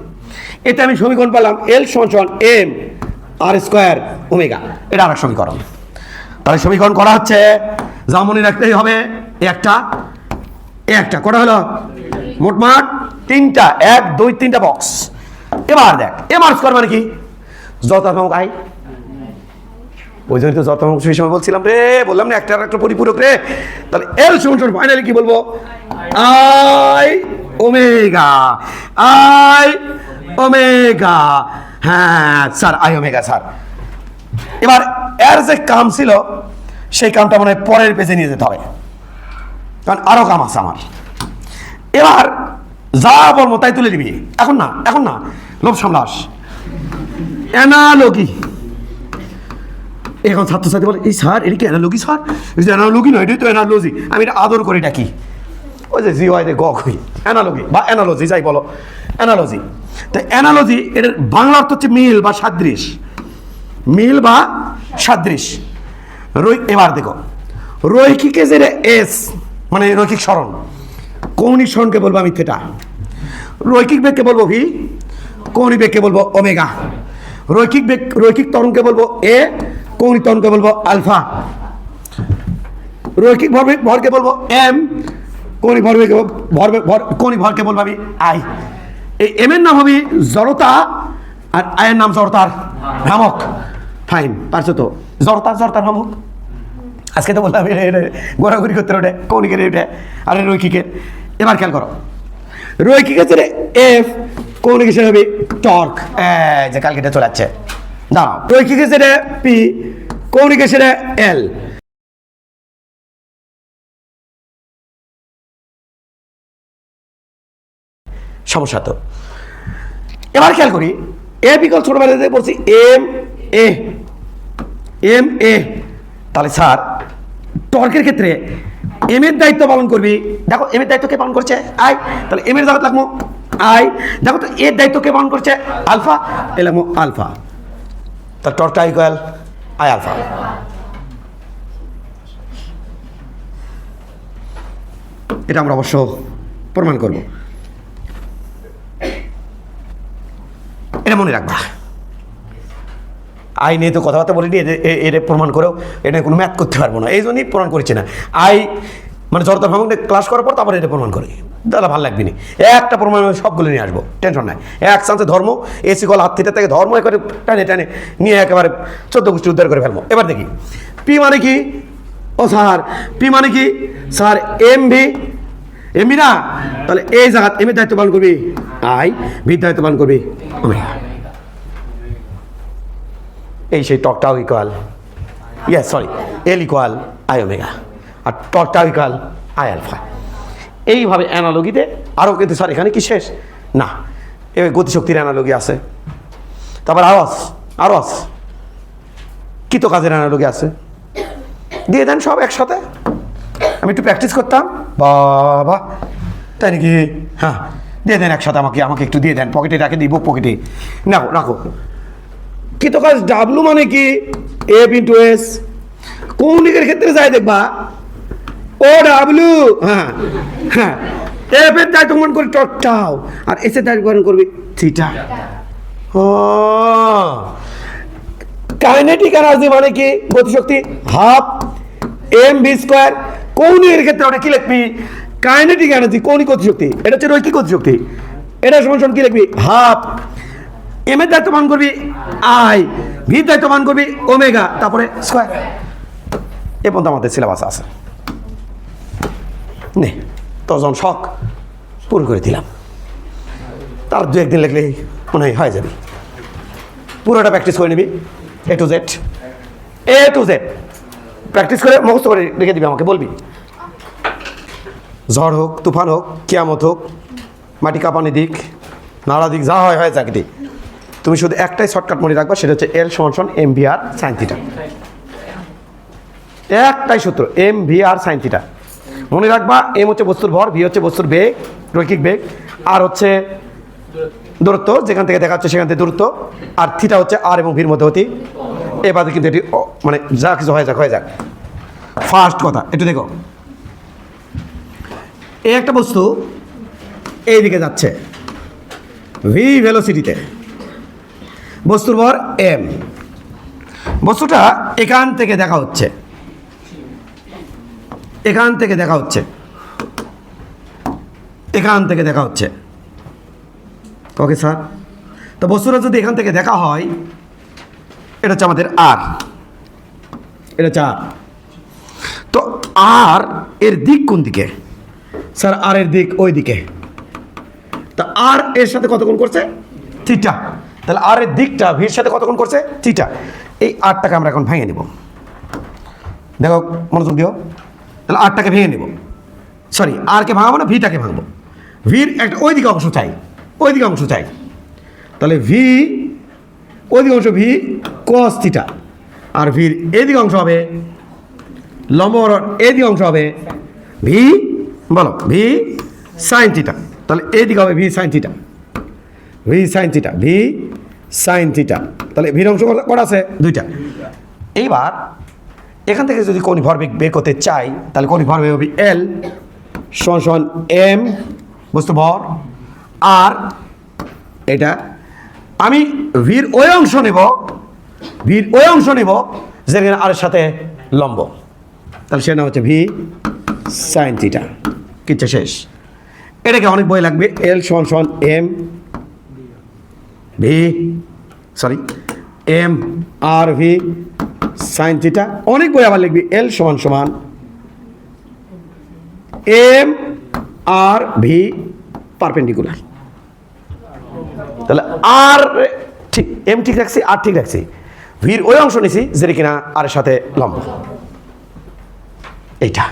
এতে আমি সমীকরণ পেলাম এল সমান এম আর স্কোয়ার ওমেগা, এটা আরেক সমীকরণ। তাহলে সমীকরণ করা হচ্ছে, যা মনে রাখতেই হবে, একটা কটা হলো মোটমাট 3টা, 1 2 3টা বক্স। এবার দেখ এম আর স্কোয়ার মানে কি? যথাসংখ্যক আই। ওই জন্য তো যথাসংখ্যক সেই সময় বলছিলাম রে, বললাম না একটা পরিপূরক রে। তাহলে এল সমান ফাইনালি কি বলবো? আই ওমেগা, হ্যাঁ স্যার আই ওমেগা স্যার। এবার এর যে কাম ছিল সেই কামটা মনে হয় পরের পেজে নিয়ে যেতে হবে, কারণ আরো কাম আছে আমার। এবার যা বলবো তাই তুলে দিবি, এখন না লোভ সামলাস। অ্যানালজি। এখন ছাত্রছাত্রী বলে, এই স্যার এটা কি অ্যানালজি স্যার? অ্যানালজি নয়, এটাই তো অ্যানালজি। আমি এটা আদর করে ডাকি, ওই যে জি ওয়াই গ কই, অ্যানালজি বা অ্যানালজি যাই বলো, অ্যানালজি। তো অ্যানালজি এটার বাংলা অর্থ হচ্ছে মিল বা সাদৃশ। এবার দেখো, রৈখিকে যে এস মানে রৈখিক সরণ, কৌণিক সরণকে বলবো আমি থিটা, রৈখিক বেগকে বলবো ভি, কৌণিক বেগকে বলবো ওমেগা, রৈখিক ত্বরণকে বলবো এ, কৌণিক ত্বরণকে বলবো আলফা, রৈখিক ভরকে বলবো এম, কৌণিক ভরকে বলবো আমি আই। এই এম এর নাম হবে জড়তা, আর আয়ের নাম জড়তার ভ্রামক। ফাইন, পারছো তো? জড়তার ভ্রামক। আজকে তো বললাম ঘোরাঘুরি করতে ওঠে কৌণিকের ওঠে আরে রৈখিকের। এবার খেয়াল করো, রৈখিকের ছেড়ে এফ, কৌণিকের ছেড়ে হবে টর্ক, যে কালকেটা চলে যাচ্ছে। দাঁড়াও, রৈখিকের ছেড়ে পি, কৌণিকের ছেড়ে এল। সমস্যা তো। এবার খেয়াল করি, এ বিকল ছোটবেলাতে পড়ছি এম এ, এম এ। তাহলে স্যার টর্কের ক্ষেত্রে এম এর দায়িত্ব পালন করবি। দেখো এম এর দায়িত্ব কে পালন করছে? আই। তাহলে এম এর জায়গা লাগবো আই। দেখো তো এর দায়িত্ব কে পালন করছে? আলফা। এ লাগবো আলফা। তার টর্কটা ইকুয়াল আই আলফা। এটা আমরা অবশ্য প্রমাণ করব। এটা মনে রাখবা। আই নিয়ে তো কথাবার্তা বলিনি, এটা প্রমাণ করেও এটা কোনো ম্যাথ করতে পারবো না, এই জন্যই প্রমাণ করেছি না। আই মানে জড়তার ভ্রমণে ক্লাস করার পর তারপরে এটা প্রমাণ করি, দাদা ভালো লাগবে না। একটা প্রমাণ সবগুলো নিয়ে আসবো, টেনশন নাই। এক চান্সে ধর্ম এসি কল হাত থেকে ধর্ম একবারে টানে টানে নিয়ে একেবারে 14 গোষ্ঠী উদ্ধার করে ফেলবো। এবার দেখি পি মানে কি? ও স্যার পি মানে কি স্যার? M V. এমবি না? তাহলে এই জায়গা এম এর দায়িত্ব পালন করবি আই, ভির দায়িত্ব পালন করবি ওমেগা। এই সেই টর্কটাও equal, yes sorry, L equal I omega, আর টর্কটাও ইকুয়াল আই আলফা। এইভাবে অ্যানালগিতে আরও কিন্তু স্যার এখানে কি শেষ না, এবার গতিশক্তির অ্যানালগি আছে, তারপর আওয়াজ কৃত কাজের অ্যানালগি আছে। দিয়ে দেন সব একসাথে, আমি একটু প্র্যাকটিস করতাম। বাবা তাই নাকি? হ্যাঁ দিয়ে দেন একসাথে, আমাকে একটু দিয়ে দেন, পকেটে রাখে দিব, পকেটে রাখো। কৃত কাজ ডাব্লু মানে কি? F into S. কৌণিকের ক্ষেত্রে যাই দেখবা ও ডাব্লু, হ্যাঁ হ্যাঁ, এফ এর দায়িত্ব পালন করবি টর্কটাও, আর এস এর দায়িত্ব পালন করবি থিটা। ও কাইনেটিক এনার্জি মানে কি? গতিশক্তি হাফ এম ভি স্কোয়ার। কৌণিকের ক্ষেত্রে ওটা কি লিখবি? কাইনেটিক এনার্জি, কৌণিক গতিশক্তি, এটা হচ্ছে রৈখিক গতিশক্তি, এটা সমান কি লিখবি? হাফ। এম এর দায়িত্ব পালন করবি আই, ভির দায়িত্ব পালন করবি ওমেগা, তারপরে স্কোয়ার। এ পর্যন্ত আমাদের সিলেবাস আছে। নে তোর যখন শখ পূরণ করে দিলাম, তার 2-1 দিন লিখলেই মনে হয় হয়ে যাবে। পুরোটা প্র্যাকটিস করে নিবি, এ টু জেড প্র্যাকটিস করে মুখস্থ করে রেখে দিবি, আমাকে বলবি। ঝড় হোক, তুফান হোক, কিয়ামত হোক, মাটি কাঁপানি দিক, নাড়া দিক, যা হয় চাকরি, তুমি শুধু একটাই শর্টকাট মনে রাখবা, সেটা হচ্ছে এল সমান এম ভি আর সাইন থিটা। একটাই সূত্র, এম ভি আর সাইন থিটা মনে রাখবা। এম হচ্ছে বস্তুর ভর, ভি হচ্ছে বস্তুর বেগ, রৈখিক বেগ, আর হচ্ছে দূরত্ব, যেখান থেকে দেখা যাচ্ছে সেখান থেকে দূরত্ব, আর থিটা হচ্ছে আর এবং ভির মধ্যে হতি। এবারে কিন্তু এটি মানে যা কিছু হয়ে যাক। ফার্স্ট কথা একটু দেখো, এই একটা বস্তু এইদিকে যাচ্ছে ভি ভেলোসিটিতে, বস্তুর ভর এম, বস্তুটা এখান থেকে দেখা হচ্ছে, এখান থেকে দেখা হচ্ছে ওকে স্যার। তো বস্তুটা যদি এখান থেকে দেখা হয়, এটা হচ্ছে আমাদের আর, এটা হচ্ছে আর। তো আর এর দিক কোন দিকে স্যার? আর এর দিক ওই দিকে। তা আর এর সাথে কত কোণ করছে? থিটা। তাহলে আর এর দিকটা ভির সাথে কত কোণ করছে? থিটা। এই আরটাকে আমরা এখন ভেঙে নেব, দেখো মনোযোগ দিও। তাহলে আরটাকে ভেঙে নেব, সরি আরকে ভাঙাবো না, ভিটাকে ভাঙবো। ভির একটা ওইদিকে অংশ চাই, তাহলে ভি ওইদিকে অংশ ভি কস থিটা, আর ভির এদিকে অংশ হবে লম্ব, এদিকে অংশ হবে ভি, বলো ভি সাইন থিটা। তাহলে এদিকে হবে ভি সাইন থিটা, তাহলে ভির অংশ কটা আছে? 2টা। এইবার এখান থেকে যদি কোন ভরবেগ বের করতে চাই, তাহলে কোন ভরবেগ হবে এল সমান এম বস্তু ভর, আর এটা আমি ভির ওই অংশ নেব যেখানে আর এর সাথে লম্ব, তাহলে সেটা হচ্ছে ভি সাইন থিটা। কিচ্ছা শেষ। এটাকে অনেক বই লাগবে, এল সমান M V M R V sine theta. অনেক বই আবার লিখবি এল সমান সমান এম আর ভি পারপেন্ডিকুলার। তাহলে আর ঠিক এম ঠিক রাখছি, আর ঠিক রাখছি, ভির ওই অংশ নিছি যেটা কিনা আর এর সাথে লম্ব। এইটা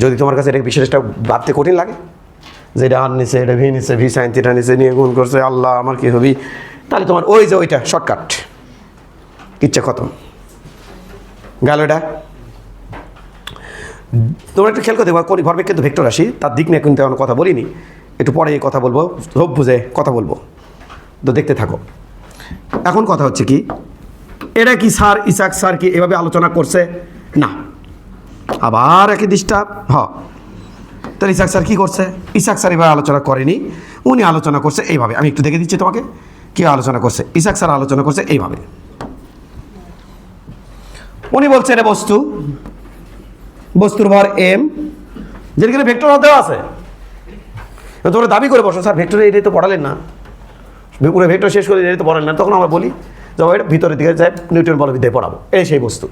যদি তোমার কাছে এটা বিশেষটা ভাবতে কঠিন লাগে যে এটা আর নিচে, এটা ভি নিচে, ভি সাইন থিটা নিচে নিয়ে গুণ করছে, আল্লাহ আমার কি হবি, তাহলে তোমার ওই যে ওইটা শর্টকাট, ইচ্ছা খতম গেল। এটা তোমরা একটু খেয়াল করে দেখো, কোন ভরবেগ কিন্তু ভেক্টর রাশি, তার দিক নিয়ে কিন্তু এমন কথা বলিনি, একটু পরে এই কথা বলবো, সব বুঝে কথা বলবো, তো দেখতে থাকো। এখন কথা হচ্ছে কি, এটা কি স্যার ইসাক স্যার কি এভাবে আলোচনা করছে? না, আবার একই ডিস্টার্ব। তাহলে ইসাক স্যার কী করছে? ইসাক স্যার এভাবে আলোচনা করেনি, উনি আলোচনা করছে এইভাবে। আমি একটু দেখে দিচ্ছি তোমাকে কী আলোচনা করছে। ইসাক স্যার আলোচনা করছে এইভাবে, উনি বলছে এটা বস্তু, বস্তুর ভর এম, যেখানে ভেক্টর দেওয়া আছে। তোমরা দাবি করে বসো স্যার ভেক্টরে এটাই তো পড়ালেন না, পুরো ভেক্টর শেষ করে এটাই তো পড়ালেন না। তখন আমরা বলি যে এটা ভিতরের দিকে যায়, নিউটন বলবিদ্যায় পড়াবো, এই সেই বস্তু।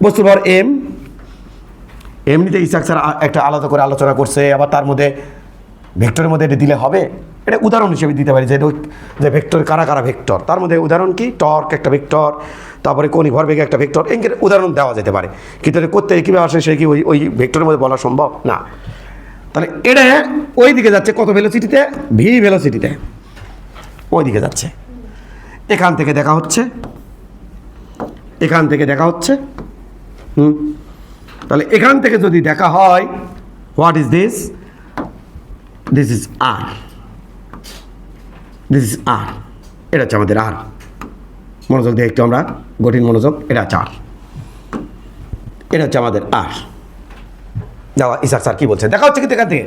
বস্তুর ভর এম, এমনিতে ইসাক স্যার একটা আলাদা করে আলোচনা করছে, আবার তার মধ্যে ভেক্টরের মধ্যে এটা দিলে হবে, এটা উদাহরণ হিসেবে দিতে পারি যে যে ভেক্টর কারা কারা ভেক্টর, তার মধ্যে উদাহরণ কি টর্ক একটা ভেক্টর, তারপরে কৌণিক ভরবেগে একটা ভেক্টর, এর উদাহরণ দেওয়া যেতে পারে। কিন্তু করতে কীভাবে আসে সে কি ওই ভেক্টরের মধ্যে বলা সম্ভব না। তাহলে এটা ওই দিকে যাচ্ছে কত ভেলোসিটিতে? ভি ভেলোসিটিতে ওই দিকে যাচ্ছে। এখান থেকে দেখা হচ্ছে, এখান থেকে দেখা হচ্ছে, তাহলে এখান থেকে যদি দেখা হয়, what is this? This is R, this is r, এটা হচ্ছে আমাদের আর। মনোযোগ দিয়ে একটু আমরা কঠিন মনোযোগ, এটা হচ্ছে আর, এটা হচ্ছে আমাদের আর। যাওয়া ইসাক স্যার কি বলছে দেখা হচ্ছে কিন্তু এখান থেকে,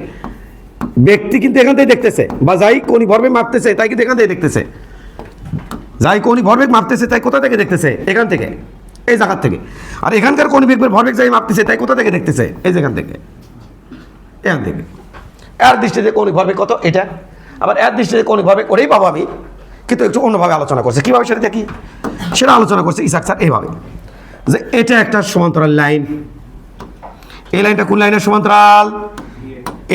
ব্যক্তি কিন্তু এখান থেকে দেখতেছে, বা যাই কোনি ভরবেগ মাপতেছে তাই কিন্তু এখান থেকে দেখতেছে, যাই কোনি ভরবেগ মাপতেছে তাই কোথা থেকে দেখতেছে? এখান থেকে, এই জায়গার থেকে। আর এখানকার কোনি ভরবেগ যাই মাপতেছে তাই কোথা থেকে দেখতেছে? এই যেখান থেকে, এখান থেকে। এর দৃষ্টিতে কৌণিক ভরবেগ কত? এটা। আবার এর দৃষ্টিতে কৌণিক ভরবেগ করেই পাবো আমি, কিন্তু একটু অন্যভাবে আলোচনা করছে। কীভাবে সেটা দেখি, সেটা আলোচনা করছে ইসাক স্যার এইভাবে যে এটা একটা সমান্তরাল লাইন, এই লাইনটা কোন লাইনের সমান্তরাল?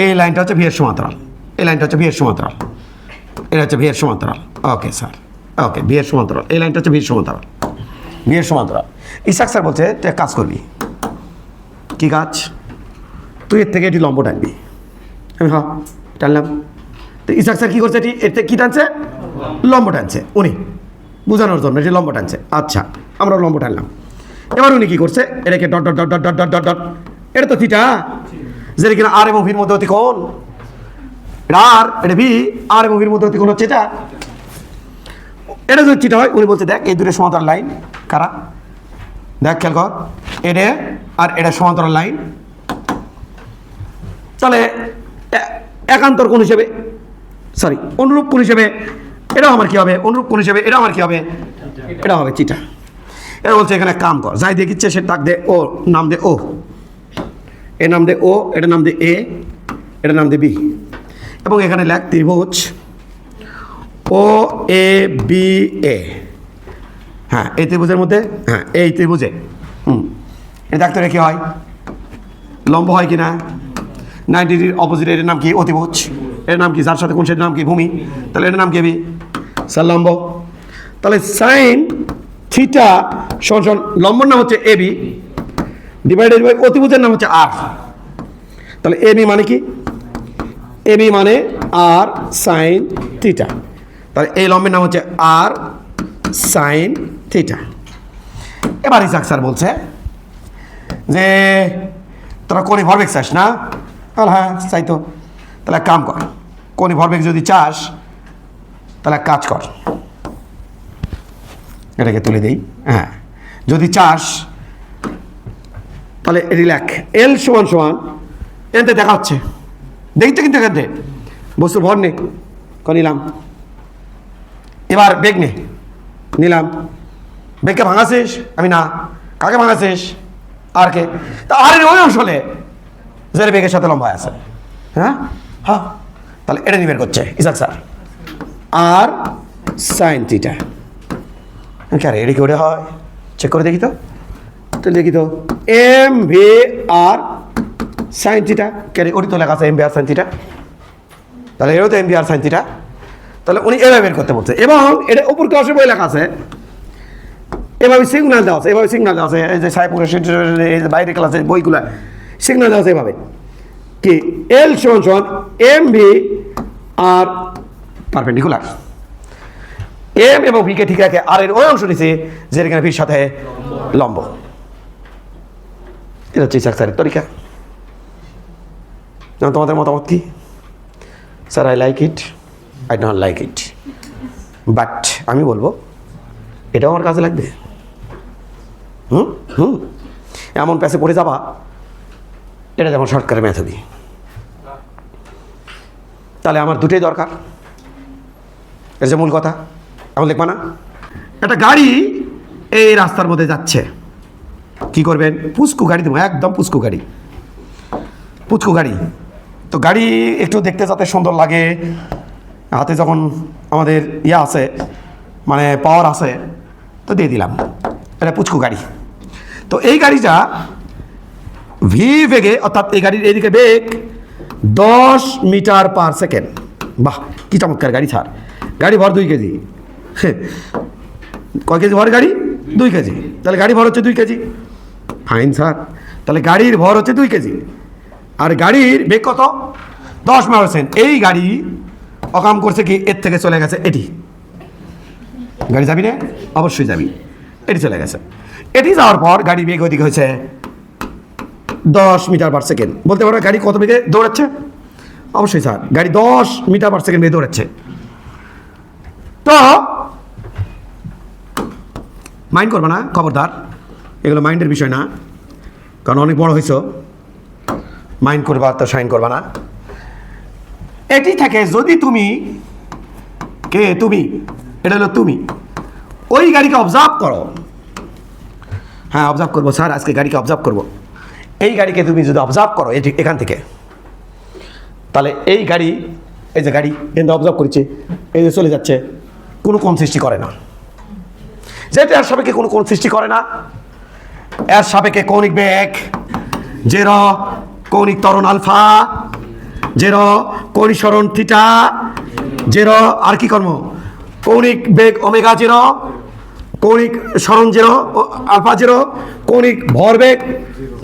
এই লাইনটা হচ্ছে ভি এর সমান্তরাল, এই লাইনটা হচ্ছে ভি এর সমান্তরাল, এটা হচ্ছে ভি এর সমান্তরাল। ওকে স্যার, ওকে, ভি এর সমান্তরাল, এই লাইনটা হচ্ছে ভি এর সমান্তরাল, ভি এর সমান্তরাল। ইসাক স্যার বলছে তুই কাজ করবি, কি কাজ? তুই এর থেকে এটি লম্ব টানবি। আমি হ্যাঁ টানলাম। তো ইসাক স্যার কী করছে? এটি এর থেকে কী টানছে? লম্ব টানছে, উনি বোঝানোর জন্য এটি লম্ব টানছে। আচ্ছা, আমরা লম্ব টানলাম। এবার উনি কী করছে? এটাকে dot dot dot dot dot dot dot dot, এটা তো থিটা, যেটা কিনা আর এবং ভির মধ্যে অতিকোণ, এটা আর, এটা ভি, আর এবং ভির মধ্যে অতিকোণ হচ্ছে এটা। এটা যদি থিটা হয়, উনি বলছে দেখ এই দুটো সমান্তরাল লাইন কারা, দেখ খেয়াল কর, এটা আর এটা সমান্তরাল লাইন, তাহলে একান্তর কোণ হিসেবে, সরি অনুরূপ কোণ হিসেবে এটাও আমার কী হবে? অনুরূপ কোণ হিসেবে এটা আমার কী হবে? এটা হবে থিটা। এটা বলছে এখানে কাম কর, যাই দিয়ে দিচ্ছে সে ডাক দে ও, নাম দে ও, এর নাম দে ও, এটার নাম দে এ, এটার নাম দে বি, এবং এখানে লেখ ত্রিভুজ ও এ বি এ। হ্যাঁ, এই ত্রিভুজের মধ্যে, হ্যাঁ এই ত্রিভুজে, এটা দেখতে কি হয়? লম্ব হয় কি না? 90 ডিগ্রির অপোজিট, এটার নাম কি? অতিভুজ। এর নাম কি? যার সাথে কোন সেটার নাম কি? ভূমি। তাহলে এটার নাম কি? বি, স্যার লম্ব। তাহলে সাইন থিটা সমান লম্বর নাম হচ্ছে এ বি ডিভাইডেড বাই অতিভুজের নাম হচ্ছে আর। তাহলে এ বি মানে কি? এ বি মানে আর সাইন থিটা। তাহলে এই লম্বের নাম হচ্ছে আর সাইন থিটা। এবার ইসাক স্যার বলছে যে তোরা কোণিক ভরবেগ চাস না? হ্যাঁ চাই তো। তাহলে কাম কর, কোণিক ভরবেগ যদি চাস তাহলে কাজ কর, এটাকে তুলে দিই। হ্যাঁ, যদি চাস তাহলে এটি লেখ, এল সমান সমান, এনতে দেখা হচ্ছে, দেখতে কিন্তু এখান থেকে বস্তুর ভর নে, নিলাম। এবার বেগ নে, নিলাম। বেগকে ভাঙাছিস? আমি না। কাকে ভাঙাছিস? আর কে? তা আর ওই অংশ হলে যে বেগের সাথে লম্বা আছে। হ্যাঁ হ্যাঁ, তাহলে এটা নিয়ে বের করছে ইসাক স্যার, আর সাইন থিটা। কে এটা কি ওটা হয়? চেক করে দেখি তো, তাহলে দেখি তো এম ভি আর সাইন থিটা, কে ওটি তো লেখা আছে এম ভি আর সাইন থিটা, তাহলে এও তো এম ভি আর সাইন থিটা। তাহলে উনি এভাবে বের করতে বলছে, এবং এটা উপর ক্লাসে বই লেখা আছে, এভাবে সিগন্যাল দেওয়া আছে, এভাবে সিগন্যাল দেওয়া আছে, এই যে সাইপুরের এই যে বাইরের ক্লাসের বইগুলা সিগন্যাল দেওয়া আছে এভাবে কি এল সমান সমান M V R perpendicular, M এবং ভিকে ঠিক রাখে, আর এর ওই অংশ নিছে যেখানে ভির সাথে লম্ব। এটা হচ্ছে ইসাক স্যারের তরিকা। তোমাদের মতামত কি? Sir I like it, I don't like it, but আমি বলবো এটাও আমার কাজে লাগবে। এমন প্যাসে পড়ে যাবা, এটা যেমন শর্টকাটের মেথডই। তাহলে আমার দুটোই দরকার, এটা যে মূল কথা। এখন লিখবা না, একটা গাড়ি এই রাস্তার মধ্যে যাচ্ছে, কি করবেন? পুচকু গাড়ি দেবো, একদম পুচকু গাড়ি, পুচকু গাড়ি। তো গাড়ি একটু দেখতে যাতে সুন্দর লাগে, হাতে যখন আমাদের ইয়া আছে, মানে পাওয়ার আছে, তো দিয়ে দিলাম, এটা পুচকু গাড়ি। তো এই গাড়িটা ভি বেগে, অর্থাৎ এই গাড়ির এদিকে বেগ 10 মিটার পার সেকেন্ড। বাহ, কি চমৎকার গাড়ি স্যার। গাড়ি ভর 2 কেজি। কয় কেজি ভর গাড়ি? 2 কেজি। তাহলে গাড়ি ভর হচ্ছে 2 কেজি। ফাইন স্যার, তাহলে গাড়ির ভর হচ্ছে 2 কেজি, আর গাড়ির বেগ কত? 10 মিটার। এই গাড়ি অকাম করছে কি, এর থেকে চলে গেছে এটি। গাড়ি যাবি না? অবশ্যই যাবি। এটি চলে গেছে, এটি যাওয়ার পর গাড়ি বেগ ওইদিকে হয়েছে 10 মিটার পার সেকেন্ড। বলতে পারো গাড়ি কত বেগে দৌড়াচ্ছে? অবশ্যই স্যার, গাড়ি 10 মিটার পার সেকেন্ড বেগে দৌড়াচ্ছে। তো মাইন্ড করবে না, খবরদার, এগুলো মাইন্ডের বিষয় না, কারণ অনেক বড় হয়েছ, মাইন্ড করবা তো সাইন করবা না। এটি থেকে যদি তুমি, কে তুমি, এটা হলো তুমি, ওই গাড়িকে অবজার্ভ করো। হ্যাঁ, অবজার্ভ করবো স্যার, আজকে গাড়িকে অবজার্ভ করবো। এই গাড়িকে তুমি যদি অবজার্ভ করো এটি এখান থেকে, তাহলে এই গাড়ি, এই যে গাড়ি কিন্তু অবজার্ভ করছে, এই যে চলে যাচ্ছে, কোনো কোণ সৃষ্টি করে না। যেহেতু এর সাপেক্ষে কোনো কোণ সৃষ্টি করে না, এর সাপেক্ষে কৌণিক বেগ জেরো, কৌণিক ত্বরণ আলফা জেরো, কৌণিক সরণ থিটা জেরো, আর কি কর্ম? কৌণিক বেগ ওমেগা জেরো, কৌণিক সরণ জেরো আলফা জেরো, কৌণিক ভরবেগ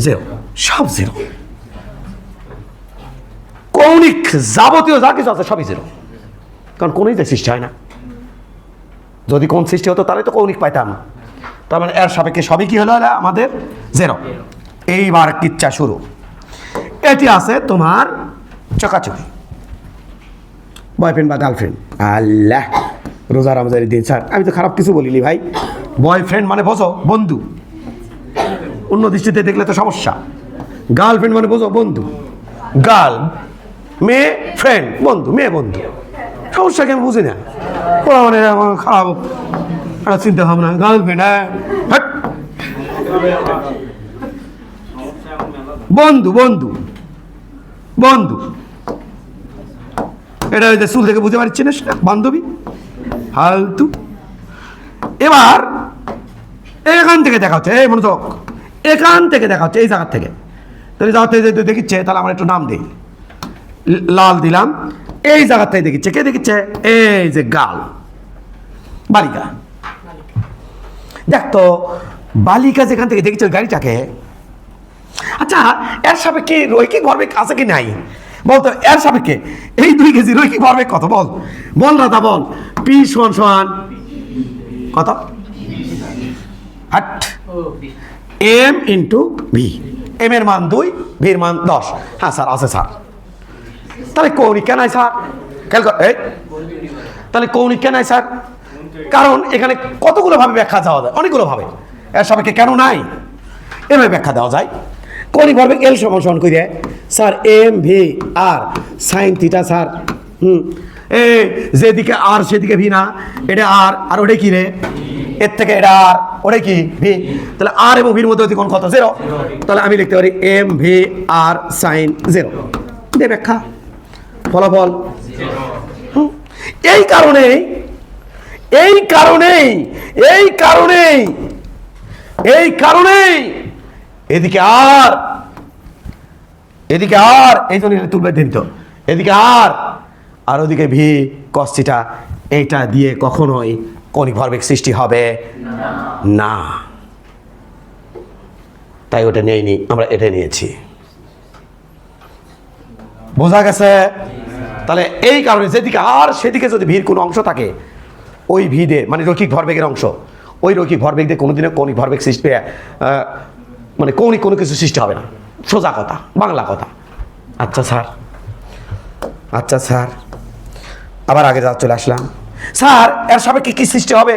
জেরো, সব জেরো। কৌণিক যাবতীয় যা কিছু আছে সবই জেরো, কারণ কোনই সৃষ্টি হয় না। যদি কোন সৃষ্টি হতো তাহলে তো কৌণিক পাইতাম। তার মানে এর সাপেক্ষে সবই কি হলো আমাদের জেরো। এইবার কিচ্ছা শুরু। এটি আছে তোমার চকাচকি, বয়ফ্রেন্ড বা গার্লফ্রেন্ড। আল্লাহ, রোজা রমজানের দিন স্যার, আমি তো খারাপ কিছু বলিনি ভাই। বয়ফ্রেন্ড মানে বোঝো বন্ধু, অন্য দৃষ্টিতে দেখলে তো সমস্যা। গার্লফ্রেন্ড মানে বোঝো বন্ধু, গার্ল মেয়ে, ফ্রেন্ড বন্ধু, মেয়ে বন্ধু, সমস্যাকে আমি বুঝি না। ওরা মানে খারাপ একটা চিন্তা ভাবনা। গার্লফ্রেন্ড, হ্যাঁ, বন্ধু বন্ধু বন্ধু, এটা ওই যে চুল থেকে বুঝতে পারছি না, বান্ধবী ফালতু। এবার এখান থেকে দেখা হচ্ছে, এই মনোযোগ, এখান থেকে দেখা হচ্ছে, এই জায়গার থেকে। তাহলে যাতে যেতে দেখিচ্ছে, তাহলে আমার একটু নাম দিই, লাল দিলাম। এই জায়গার থেকে দেখিচ্ছে, কে দেখিচ্ছে? এই যে গাল, বালিকা। দেখ তো, বালিকা যেখান থেকে দেখিচ্ছে গাড়িটাকে, আচ্ছা এর সাপেক্ষে রৈখিক ভরবেগ আছে কি নাই বলতো? এর সাপেক্ষে এই 2 কেজি রৈখিক ভরবেগ কত? বল বল দাদা বল। পি সমান সমান কত? M into V. এম এর মান 2, ভির মান 10। হ্যাঁ স্যার, আছে স্যার। তাহলে কৌণিক কেন নাই স্যার? খেয়াল কর, এই তাহলে কৌণিক কেন নাই স্যার? কারণ এখানে কতগুলো ভাবে ব্যাখ্যা দেওয়া যায়, অনেকগুলো ভাবে। এর সাপেক্ষে কেন নাই এভাবে ব্যাখ্যা দেওয়া যায়। কৌণিক ভরবেগ এল সমান সমান করে স্যার এম ভি আর সাইন থিটা স্যার। এই যেদিকে আর সেদিকে ভি না, এটা আর, আর ওটা কি রে? এর থেকে এটা আর, ওটা কি? ভি। তাহলে আর এবং ভির মধ্যে কোণ কত? 0। তাহলে আমি লিখতে পারি এম ভি আর সাইন 0। দে ব্যাখ্যা, ফলাফল। এই কারণে এই কারণেই এদিকে আর এই জন্য তুলবে দিন তো, এদিকে আর ওদিকে ভি কস থিটা, এইটা দিয়ে কখনোই কৌণিক ভরবেগ সৃষ্টি হবে না। তাই ওটা নেইনি, আমরা এটা নিয়েছি। বোঝা গেছে? তাহলে এই কারণে যেদিকে আর সেদিকে যদি ভিড় কোনো অংশ থাকে, ওই ভিড়ে মানে রৈখিক ভরবেগের অংশ, ওই রৈখিক ভরবেগ দিয়ে কোনোদিনও কৌণিক ভরবেগ সৃষ্টি মানে কৌণিক কোনো কিছু সৃষ্টি হবে না। সোজা কথা, বাংলা কথা। আচ্ছা স্যার আবার আগে যা চলে আসলাম। স্যার এর সাপেক্ষে কি সৃষ্টি হবে?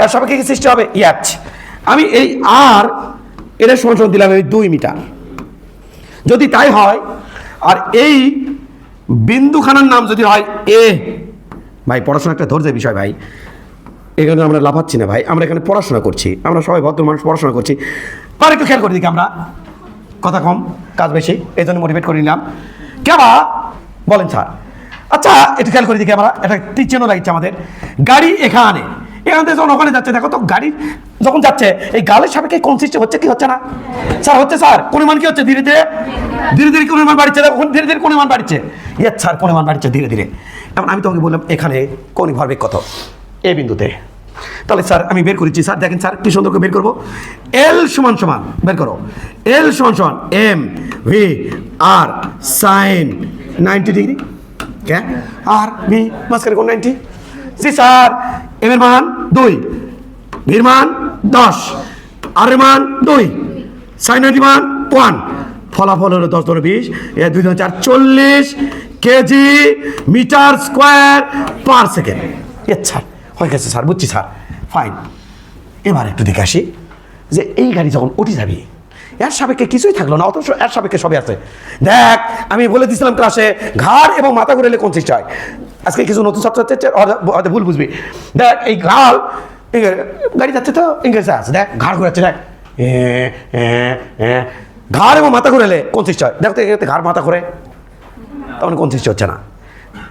এর সাপেক্ষে কি সৃষ্টি হবে? আমি এই আর এটা সমান দিলাম এই 2 মিটার। যদি তাই হয়, আর এই বিন্দুখানার নাম যদি হয় এ, ভাই পড়াশোনা একটা ধৈর্যের বিষয় ভাই, এখানে আমরা লাফাচ্ছি না ভাই, আমরা এখানে পড়াশোনা করছি, আমরা সবাই ভদ্র মানুষ পড়াশোনা করছি। আর একটু খেয়াল করে দিকে, আমরা কথা কম কাজ বেশি, এই জন্য মোটিভেট করে নিলাম। কেবা বলেন স্যার? আচ্ছা একটু খেয়াল করে দিকে, আমরা একটা তীরচিহ্ন লাগছে আমাদের। গাড়ি এখান থেকে যখন ওখানে যাচ্ছে, দেখো তো গাড়ি যখন যাচ্ছে এই গালের সাপেক্ষে কোন সৃষ্টি হচ্ছে কি হচ্ছে না? স্যার হচ্ছে। স্যার কোন মান কি হচ্ছে? ধীরে ধীরে কোন মান বাড়ছে, ধীরে ধীরে কোন মান বাড়ছে। স্যার কোন মান বাড়ছে ধীরে ধীরে। এখন আমি তোমাকে বললাম এখানে কৌণিক ভরবেগ কত এ বিন্দুতে। তাহলে স্যার আমি বের করেছি। স্যার দেখেন স্যার কি সুন্দর করে বের করবো। এল সমান বের করো, এল সমান এম ভি আর সাইন 90 ডিগ্রি। কে আর ভি মাঝখানে কোন 90? জি স্যার, এম এর মান 2, ভির মান 10, আর এর মান 2, সাইন 90 মান 1। ফলাফল হলো 10 × 20, 2 × 4 40 KG metre square per second. আচ্ছা হয়ে গেছে স্যার, বুঝছি স্যার, ফাইন। এবার একটু দেখে আসি যে এই গাড়ি যখন উঠে যাবি, এর সাপেক্ষে কিছুই থাকলো না, অথচ এর সাপেক্ষে সবই আছে। দেখ আমি বলে দিয়েছিলাম ক্লাসে, ঘাড় এবং মাথা ঘুরেলে কোন সৃষ্টি হয়। আজকে কিছু নতুন ছাত্রছাত্রী হয়তো ভুল বুঝবি। দেখ এই ঘাড়, গাড়ি যাচ্ছে তো ইংরেজি আছে, দেখ ঘাড় ঘুরাচ্ছে, দেখ ঘাড় এবং মাথা ঘুরেলে কোন সৃষ্টি হয়। দেখ তো ঘাড় মাথা ঘুরে, তখন কোন সৃষ্টি হচ্ছে না।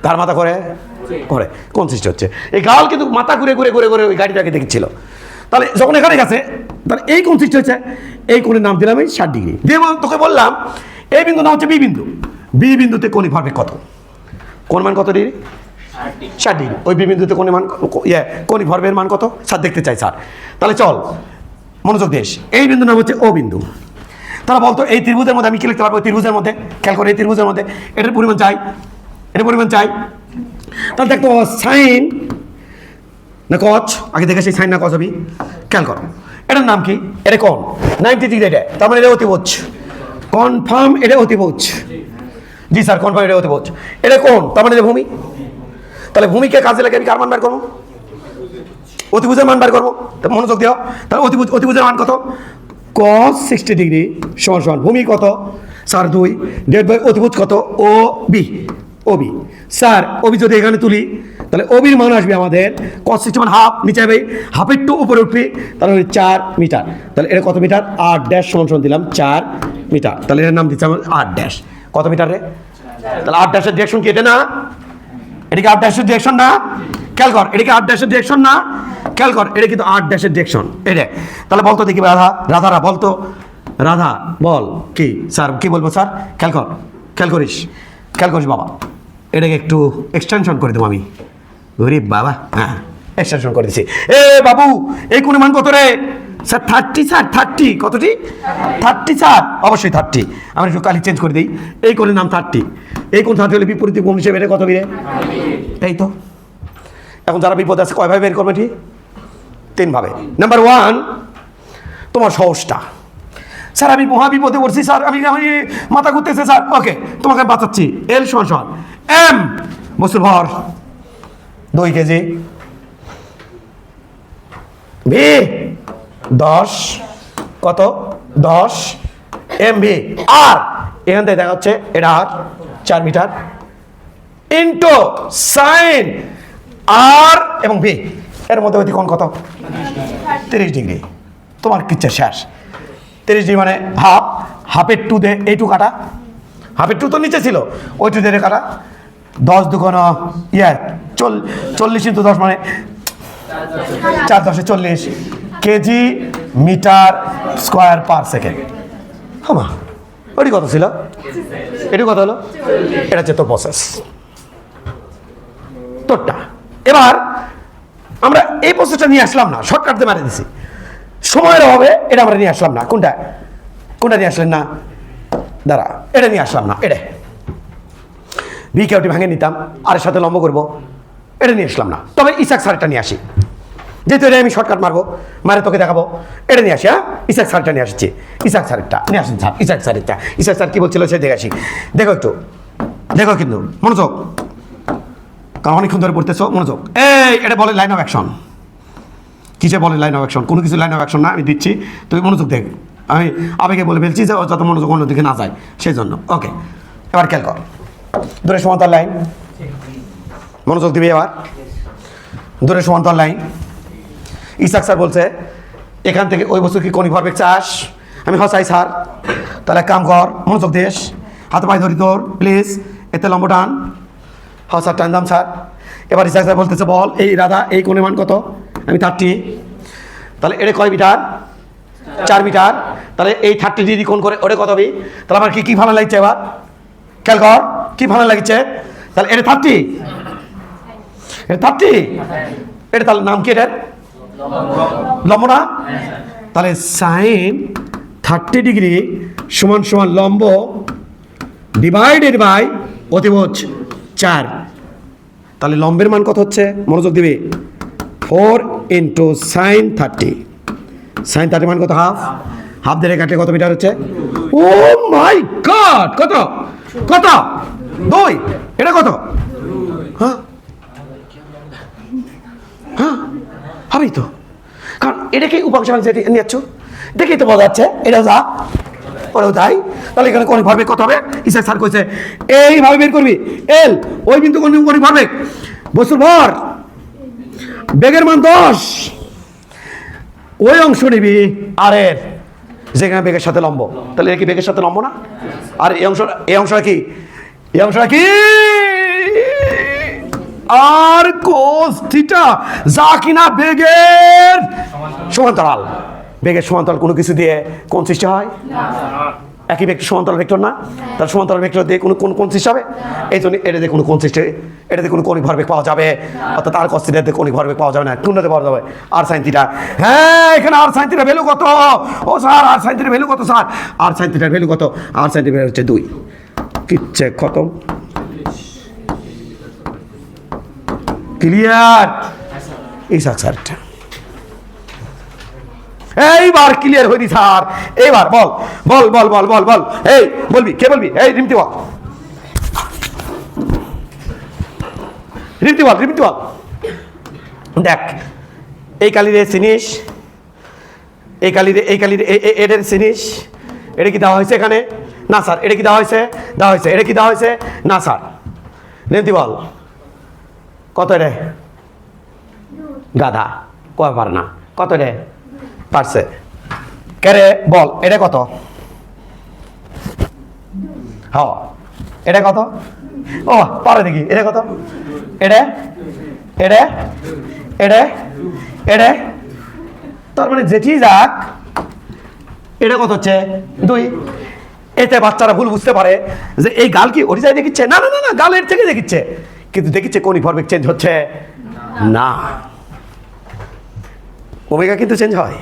ঘাড় মাথা করে কোন সৃষ্টি হচ্ছে। এই গাল কিন্তু মাথা ঘুরে ওই গাড়িটাকে দেখছিল। তাহলে যখন এখানে গেছে, তাহলে এই কোন সৃষ্টি হচ্ছে, এই কোণের নাম দিলাম এই 60 ডিগ্রি দিয়ে। তোকে বললাম এই বিন্দু নাম হচ্ছে বি বিন্দু। বি বিন্দুতে কৌণিক ভরবেগ কত? কোন মান কত ডিগ্রি? 60 ডিগ্রি। ওই বি বিন্দুতে কোণের মান কৌণিক ভরবেগের মান কত স্যার দেখতে চাই স্যার। তাহলে চল মনোযোগ দেশ, এই বিন্দু নাম হচ্ছে ও বিন্দু। তাহলে বলতো এই ত্রিভুজের মধ্যে আমি কি লিখতে পারবো? ত্রিভুজের মধ্যে খেয়াল করে, এই ত্রিভুজের মধ্যে এটার পরিমাণ চাই, তাহলে দেখতো সাইন না কচ, আগে দেখে সেই সাইন না কচ হবি। খেয়াল কর এটার নাম কি? এটা কোণ 90 ডিগ্রি, এটা তার মানে এটা অতিভুজ। কনফার্ম এটা অতিভুজ। জি স্যার কনফার্ম এটা অতিভুজ। এটা কোণ তার মানে এটা ভূমি। তাহলে ভূমিকে কাজে লাগে আমি কার মান বার করবো? অতিভুজের মান বার করবো। মনোযোগ দিও। তাহলে অতিভুজের মান কত? cos 60 ডিগ্রি সমান ভূমি কত স্যার 2 ডেড বাই অতিভুজ কত? ও বি স্যার। ওবি যদি এখানে তুলি তাহলে ওবির মান আসবে আমাদের cos 60 মান হাফ, নিচে হবে হাফের টু উপরে উঠবি, তাহলে 4 মিটার। তাহলে এটা কত মিটার? 8 ড্যাশ সমান দিলাম 4 মিটার। তাহলে এর নাম দিচ্ছি আমরা 8 ড্যাশ। কত মিটার রে? তাহলে 8 ড্যাশের ডিরেকশন কি এটা না? এটাকে 8 ড্যাশের ডিরেকশন না? খেয়াল কর এটাকে 8 ড্যাশের ডিরেকশন না? খেয়াল কর এটা কিন্তু 8 ড্যাশের ডিরেকশন এটা। তাহলে বলতো দেখি রাধারা বলতো, রাধা বল কি স্যার কি বলবো স্যার? খেয়াল করিস বাবা, এটাকে একটু এক্সটেনশন করে দেবো আমি। গরিব বাবা, হ্যাঁ এক্সটেনশন করে দিচ্ছি। এ বাবু এই কোন মান কত রে? Sir 30 sir 30। কতটি? 30 স্যার, অবশ্যই 30। আমরা একটু কালি চেঞ্জ করে দিই। এই কোণের নাম 30। এই কোণ 30 হলে বিপরীত কোণ হিসেবে এটা কত বেরে? এই তো। এখন যারা বিপদ আছে কয়ভাবে বের করবে? ঠিক 3 ভাবে। নাম্বার 1 তোমার সহজটা। স্যার আমি মহা বিপদে পড়ছি স্যার, আমি মাথা ঘুরতেছে স্যার। ওকে তোমাকে বাঁচাচ্ছি। এল সমান এম বস্তুর ভর 2 কেজি, ভি 10 কত? 10 এম ভি। আর এখান থেকে দেখা হচ্ছে এটা আর 4 মিটার ইন্টু সাইন আর এবং ভি এর মধ্যে কোণ কত? 30 ডিগ্রি। তোমার কিচ্ছা শেষ। 30 ডিগ্রি মানে হাফের টু দে, এইটু কাটা, হাফের টু তো নিচে ছিল, ওই টু দে কাটা। 10 2 40 40 × 10 মানে 4 × 10 = 40 KG metre square per second. হ্যাঁ, ওটি কত ছিল? এটি কত হলো? এটা হচ্ছে তোর প্রসেস, তোরটা। এবার আমরা এই প্রসেসটা নিয়ে আসলাম না, শর্টকাট দিয়ে মারি দিছি, সময়ের অভাবে এটা আমরা নিয়ে আসলাম না। কোনটা নিয়ে আসলেন না? দাঁড়া, এটা নিয়ে আসলাম না। এটা ভি কেউটি ভাঙে নিতাম, আর সাথে লম্ব করবো, এটা নিয়ে আসলাম না। তবে ইসাক স্যারটা নিয়ে আসি, যেহেতু এটা আমি শর্টকাট মারবো, মারে তোকে দেখাবো। এটা নিয়ে আসি। হ্যাঁ, ইসাক স্যারটা নিয়ে আসছি। ইসাক স্যারটা নিয়ে আসেন স্যার, ইসাক স্যার কি বলছিল সে দেখে আসি। দেখো একটু, দেখো কিন্তু মনোযোগ, কারণ অনেকক্ষণ ধরে পড়তেছো, মনোযোগ। এটা বলে লাইন অফ অ্যাকশন। কিসে বলে লাইন অফ অ্যাকশন? কোনো কিছু লাইন অফ অ্যাকশন না, আমি দিচ্ছি, তুই মনোযোগ দেখ। আমি আবেগে বলে ফেলছি যে যত মনোযোগ অন্যদিকে না যায়, সেই জন্য। ওকে, এবার খেয়াল কর, দূরে সমান্তর লাইন, মনোযোগ দিবি এবার। দূরে সমান্তর লাইন, ইসাক স্যার বলছে এখান থেকে ওই বস্তু কি কোণিক ভরবেগ চাস? আমি চাই স্যার। তাহলে কাম কর, মনোযোগ দেশ, হাতে পায়ে ধরি তোর, প্লিজ। এতে লম্ব টান। স্যার টান দাম স্যার। এবার ইসাক স্যার বলতেছে বল এই রাধা এই কোণের মান কত? আমি 30। তাহলে এটা কয় মিটার? 4 মিটার। তাহলে এই 30 ডিগ্রি কোণ করে ওটা কত হবে? তাহলে আমার কি ভালো লাগছে? এবার খেয়াল কর, কি ভালো লাগছে? তাহলে এটা 30, এটা 30, এটা তাহলে নাম কি? এটার লম্ব না? তাহলে সাইন 30 ডিগ্রি সমান সমান লম্ব ডিভাইডেড বাই অতিভুজ 4। তাহলে লম্বের মান কত হচ্ছে? মনোযোগ দিবে, 4 × sin 30। sin 30 মান কত? হাফ দিয়ে কাটলে কত মিটার হচ্ছে? ও মাই গড, কত 2। এটা কত? হ্যাঁ, হবেই তো, কারণ এটাকে উপাংশ নিচ্ছ, দেখেই তো বোঝা যাচ্ছে এটা যা ওরাও তাই। তাহলে এখানে কোণিক ভরবেগ কত হবে? ইসাক স্যার কইছে এইভাবে বের করবি, এল ওই বিন্দু কোণিক ভরবেগ, বস্তুর ভর, বেগের মান 10, ওই অংশ নিবি আর এর যেখানে বেগের সাথে লম্ব। তাহলে এটা কি বেগের সাথে লম্ব না? আর এই অংশটা কি? এই অংশটা কি? আর কোস থিটা, যা কিনা বেগের সমান্তরাল। বেগের সমান্তরাল কোনো কিছু দিয়ে কোণ সৃষ্টি হয়? একই ভেক্টর সমান্তরাল ভেক্টর না? তার সমান্তরাল ভেক্টর দিয়ে কোন সৃষ্টি হবে? এই জন্য এটাতে কোনো কোণ সৃষ্টি, এটাতে কোনো কোণিক ভরবেগ পাওয়া যাবে, অর্থাৎ আর cos থিটাতে কোণিক ভরবেগ পাওয়া যাবে না। কোনটাতে পাওয়া যাবে? আর sin থিটা। হ্যাঁ, এখানে আর sin থিটা ভ্যালু কত? ও স্যার, আর sin থিটা ভ্যালু কত স্যার? আর sin থিটার ভ্যালু কত? আর sin থিটা হচ্ছে 2। কিচ্ছে খতম, ক্লিয়ার? ইসাক স্যারটা এইবার ক্লিয়ার হইনি স্যার। এইবার বল বল বল বল বল বল এই বলবি, কে বলবি? এই রিমতি বল, রিমতি বল, রিমতি বল। দেখ, এই কালিরে চিনিস, এই কালিরে এটার চিনিস। এটা কি দেওয়া হয়েছে এখানে? না স্যার। এটা কি দেওয়া হয়েছে? দেওয়া হয়েছে। এটা কি দেওয়া হয়েছে? না স্যার। রিমতি বল, কত রে? গাধা, কয় পার না, কত রে? পারছে। কে রে বল, এটা কত? হ্যাঁ, এটা কত? ও পারে দেখি, এটা কত? এটা এটা এটা এটা তার মানে যেটি যাক, এটা কত হচ্ছে? 2। এতে বাচ্চারা ভুল বুঝতে পারে যে এই গাল কি ওরিজাই দেখিচ্ছে। না না না না, গালের থেকে দেখিচ্ছে, কিন্তু দেখিচ্ছে কোণিক ভরবেগ চেঞ্জ হচ্ছে না। ওমেগা কিন্তু চেঞ্জ হয়।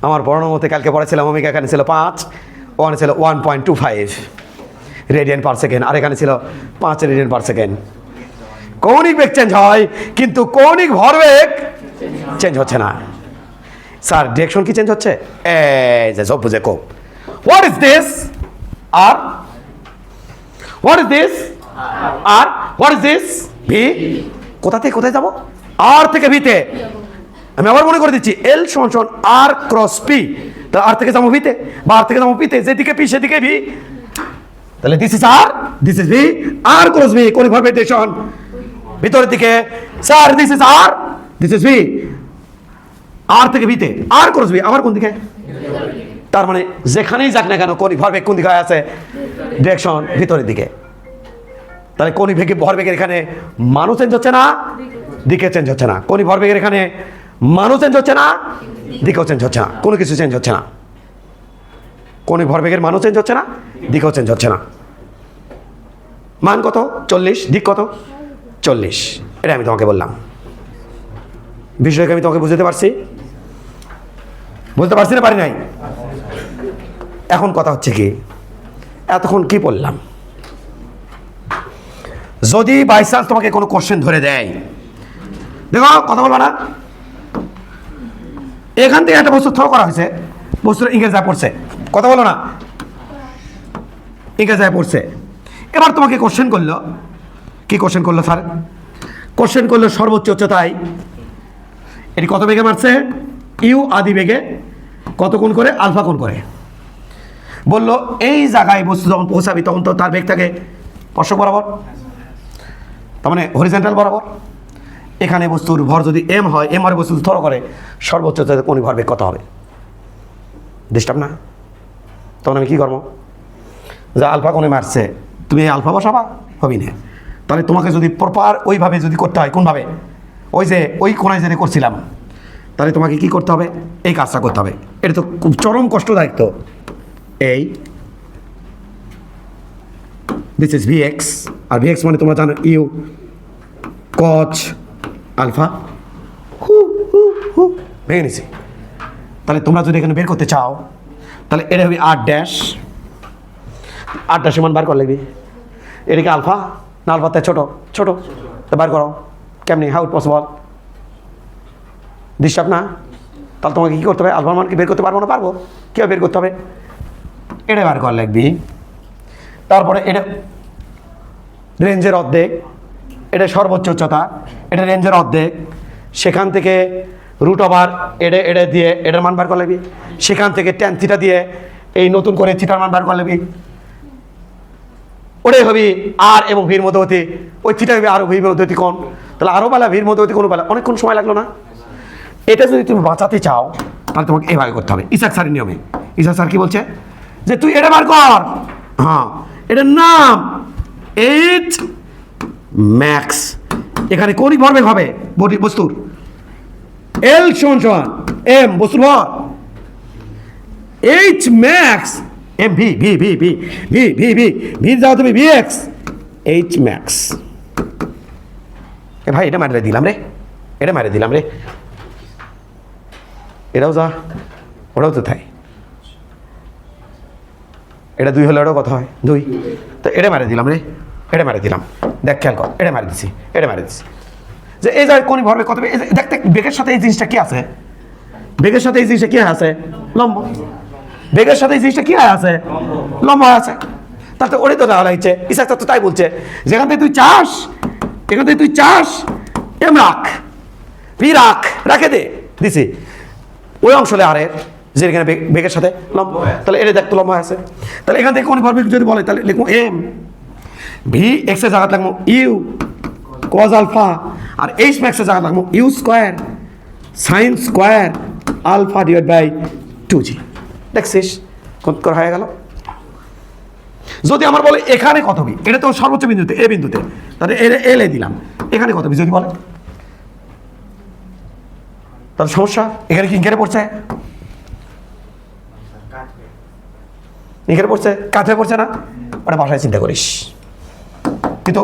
আমার বর্ণনা মতে কালকে পড়েছিলাম ওমেগা এখানে ছিল 5, ওখানে ছিল 1.25 রেডিয়ান পার সেকেন্ড, আর এখানে ছিল 5 রেডিয়ান পার সেকেন্ড। কৌণিক বেগ চেঞ্জ হয়, কিন্তু কৌণিক ভরবেগ চেঞ্জ হচ্ছে না। স্যার ডিরেকশন কি চেঞ্জ হচ্ছে? এই যে সব বুঝে কোপ। What is this? আর হোয়াট ইজ দিস? আর হোয়াট ইজ দিস? ভি। কোথা থেকে কোথায় যাবো? আর থেকে ভিতে। আমি আবার মনে করে দিচ্ছি, এল সমান সমান আর ক্রস পি। তাহলে আর থেকে যাবো ভিতে, বা আর থেকে যাবো পিতে, যেদিকে পি সেদিকে ভি। তাহলে this is R, this is v, r cross v, কোণিক ভরবেগ ডিরেকশন ভিতরের দিকে। Sir this is R, this is v, r থেকে ভিতে, আর ক্রস ভি আবার কোন দিকে? তার মানে যেখানেই যাক না কেন কোণিক ভরবেগ কোন দিকে আছে? ডিরেকশন ভিতরের দিকে। তাহলে কোন ভরবেগের এখানে মানুষ চেঞ্জ হচ্ছে না, দিকে চেঞ্জ হচ্ছে না। কোন ভরবেগের এখানে মানুষ চেঞ্জ হচ্ছে না, দিকেও চেঞ্জ হচ্ছে না, কোনো কিছু চেঞ্জ হচ্ছে না। কোন ভরবেগের মানুষ চেঞ্জ হচ্ছে না, দিকেও চেঞ্জ হচ্ছে না। মান কত? 40, দিক কত? 40। এটা আমি তোমাকে বললাম। বিষয়কে আমি তোমাকে বুঝতে পারছি? বুঝতে পারছি না পারি নাই? এখন কথা হচ্ছে কি, এতক্ষণ কি বললাম? যদি বাই চান্স তোমাকে কোনো কোশ্চেন ধরে দেয়, দেখো কথা বলবা না, এখান থেকে একটা বস্তু থ্রো করা হয়েছে, বস্তুর ইংরেজি পড়ছে, কথা বলো না, ইংরেজি পড়ছে। এবার তোমাকে কোশ্চেন করলো, কি কোশ্চেন করলো স্যার? কোশ্চেন করলো সর্বোচ্চ উচ্চতায় এটি কত বেগে মারছে, ইউ আদি বেগে কত কোণ করে, আলফা কোণ করে। বললো এই জায়গায় বস্তু যখন পৌঁছাবি তখন তো তার বেগ থাকে স্পর্শক বরাবর, তার মানে হরিজেন্টাল বরাবর। এখানে বস্তুর ভর যদি এম হয়, এম আর বস্তু থ্রো করে, সর্বোচ্চ কোণ ভরবেগ কত হবে? ডিস্টার্ব না? তখন আমি কী করবো? যা আলফা কোণে মারছে তুমি এই আলফা বসাবা, হবি না। তাহলে তোমাকে যদি প্রপার ওইভাবে যদি করতে হয়, কোনভাবে? ওই যে ওই কোণায় যেটা করছিলাম, তাহলে তোমাকে কি করতে হবে? এই কাজটা করতে হবে। এটা তো খুব চরম কষ্টদায়ক। তো এই দিস ইজ ভিএক্স, আর ভিএক্স মানে তোমরা জানো ইউ কচ আলফা। ভেঙে নিছি। তাহলে তোমরা যদি এখানে বের করতে চাও, তাহলে এটা হবে 8 8 মান বার করে লাগবে। এটা কি আলফা না আলফাতে ছোট? ছোট। তো বার করো কেমনি, হাউ ইট পসিবল? ডিস্টার্ব না? তাহলে তোমাকে কী করতে হবে? আলফার মান কি বের করতে পারবো না? পারবো। কীভাবে বের করতে হবে? এটা বার করা লাগবি। তারপরে এটা রেঞ্জের অর্ধেক, এটা সর্বোচ্চ উচ্চতা, এটা রেঞ্জের অর্ধেক। সেখান থেকে রুট ওভার এটা এটা দিয়ে এটার মান বার করে লাগবি। সেখান থেকে ট্যান থিটা দিয়ে এই নতুন করে থিটার মান বার করে লাগবি। ওটাই হবি আর এবং ভির মধ্যবর্তী, ওই থিটা হবে আরও ভির মধ্যবর্তী কোণ। তাহলে আরও বেলা ভির মধ্যবর্তী কোনো বেলা অনেকক্ষণ সময় লাগলো না? এটা যদি তুমি বাঁচাতে চাও তাহলে তোমাকে এভাবে করতে হবে, ইসাক স্যারের নিয়মে। ইসাক স্যার কি বলছে? যে তুই এটা বার কর, হ্যাঁ এটার নাম এইচ ম্যাক্স। এখানে কোনই ভরবেগ হবে বস্তুর, এল সমান সমান এম বস্তুর ভর, H max M V V V V V V V V যাও তুমি ভি এক্স এইচ ম্যাক্স। এ ভাই এটা মারিয়ে দিলাম রে, এটা মারিয়ে দিলাম রে, এটাও যা ওটাও তো তাই। এটা 2 হলে ওটাও কথা হয় 2, তো এটা মারিয়ে দিলাম রে, এটা মারিয়ে দিলাম। দেখ খেয়াল কর, এটা মারিয়ে দিচ্ছি, এটা মারিয়ে দিচ্ছি। যে এই জায়গায় কোন ভরবে কত, দেখ দেখ বেগের সাথে এই জিনিসটা কি আছে, বেগের সাথে এই জিনিসটা কি আছে, লম্ব। বেগের সাথে এই জিনিসটা কি আছে, লম্ব আছে। তার তো ওটাই তো দেওয়া লাগছে, ইসাক তো তাই বলছে। যেখান থেকে তুই চাস, এখান থেকে তুই চাস এম রাখ, ভি রাখ, রাখে দে দিছি ওই অংশলে আরে যে এখানে বেগের সাথে লম্ব, তাহলে এটা দেখতো লম্ব আছে। তাহলে এখান থেকে কোন ভরবেগ যদি বলে তাহলে লিখবো এম, ভি এক্স এর জায়গা লাগবো ইউ কজ আলফা, আর এইচ ম্যাক্সের জায়গা লাগবো U square sine square alpha divide by 2g। দেখছিস কত করা হয়ে গেল? যদি আমার বলে এখানে কত বি, এটা তো সর্বোচ্চ বিন্দুতে এ বিন্দুতে, তাহলে এল এ দিলাম, এখানে কত বি যদি বলে তাহলে সমস্যা। এখানে কি ইংকেরে পড়ছে, ইংকেরে পড়ছে, কাঁথে পড়ছে না? ওটা বাসায় চিন্তা করিস। কিন্তু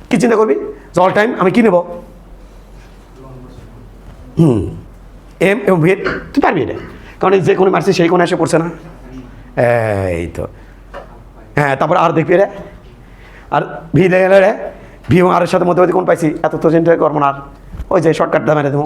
কি চিন্তা করবি? অল টাইম আমি কি নেব? এম এবং ভি, তুই পারবি এটা, কারণ যে কোনো মারছি সেই কোনো এসে পড়ছে না। এই তো হ্যাঁ, তারপর আর দেখবি রে, আর ভি দেখে রে, ভি এবং আর এর সাথে মধ্যবর্তী কোণ পাইছি, এত তো চিন্তা করবো না। আর ওই যে শর্টকাটটা মেরে দেবো।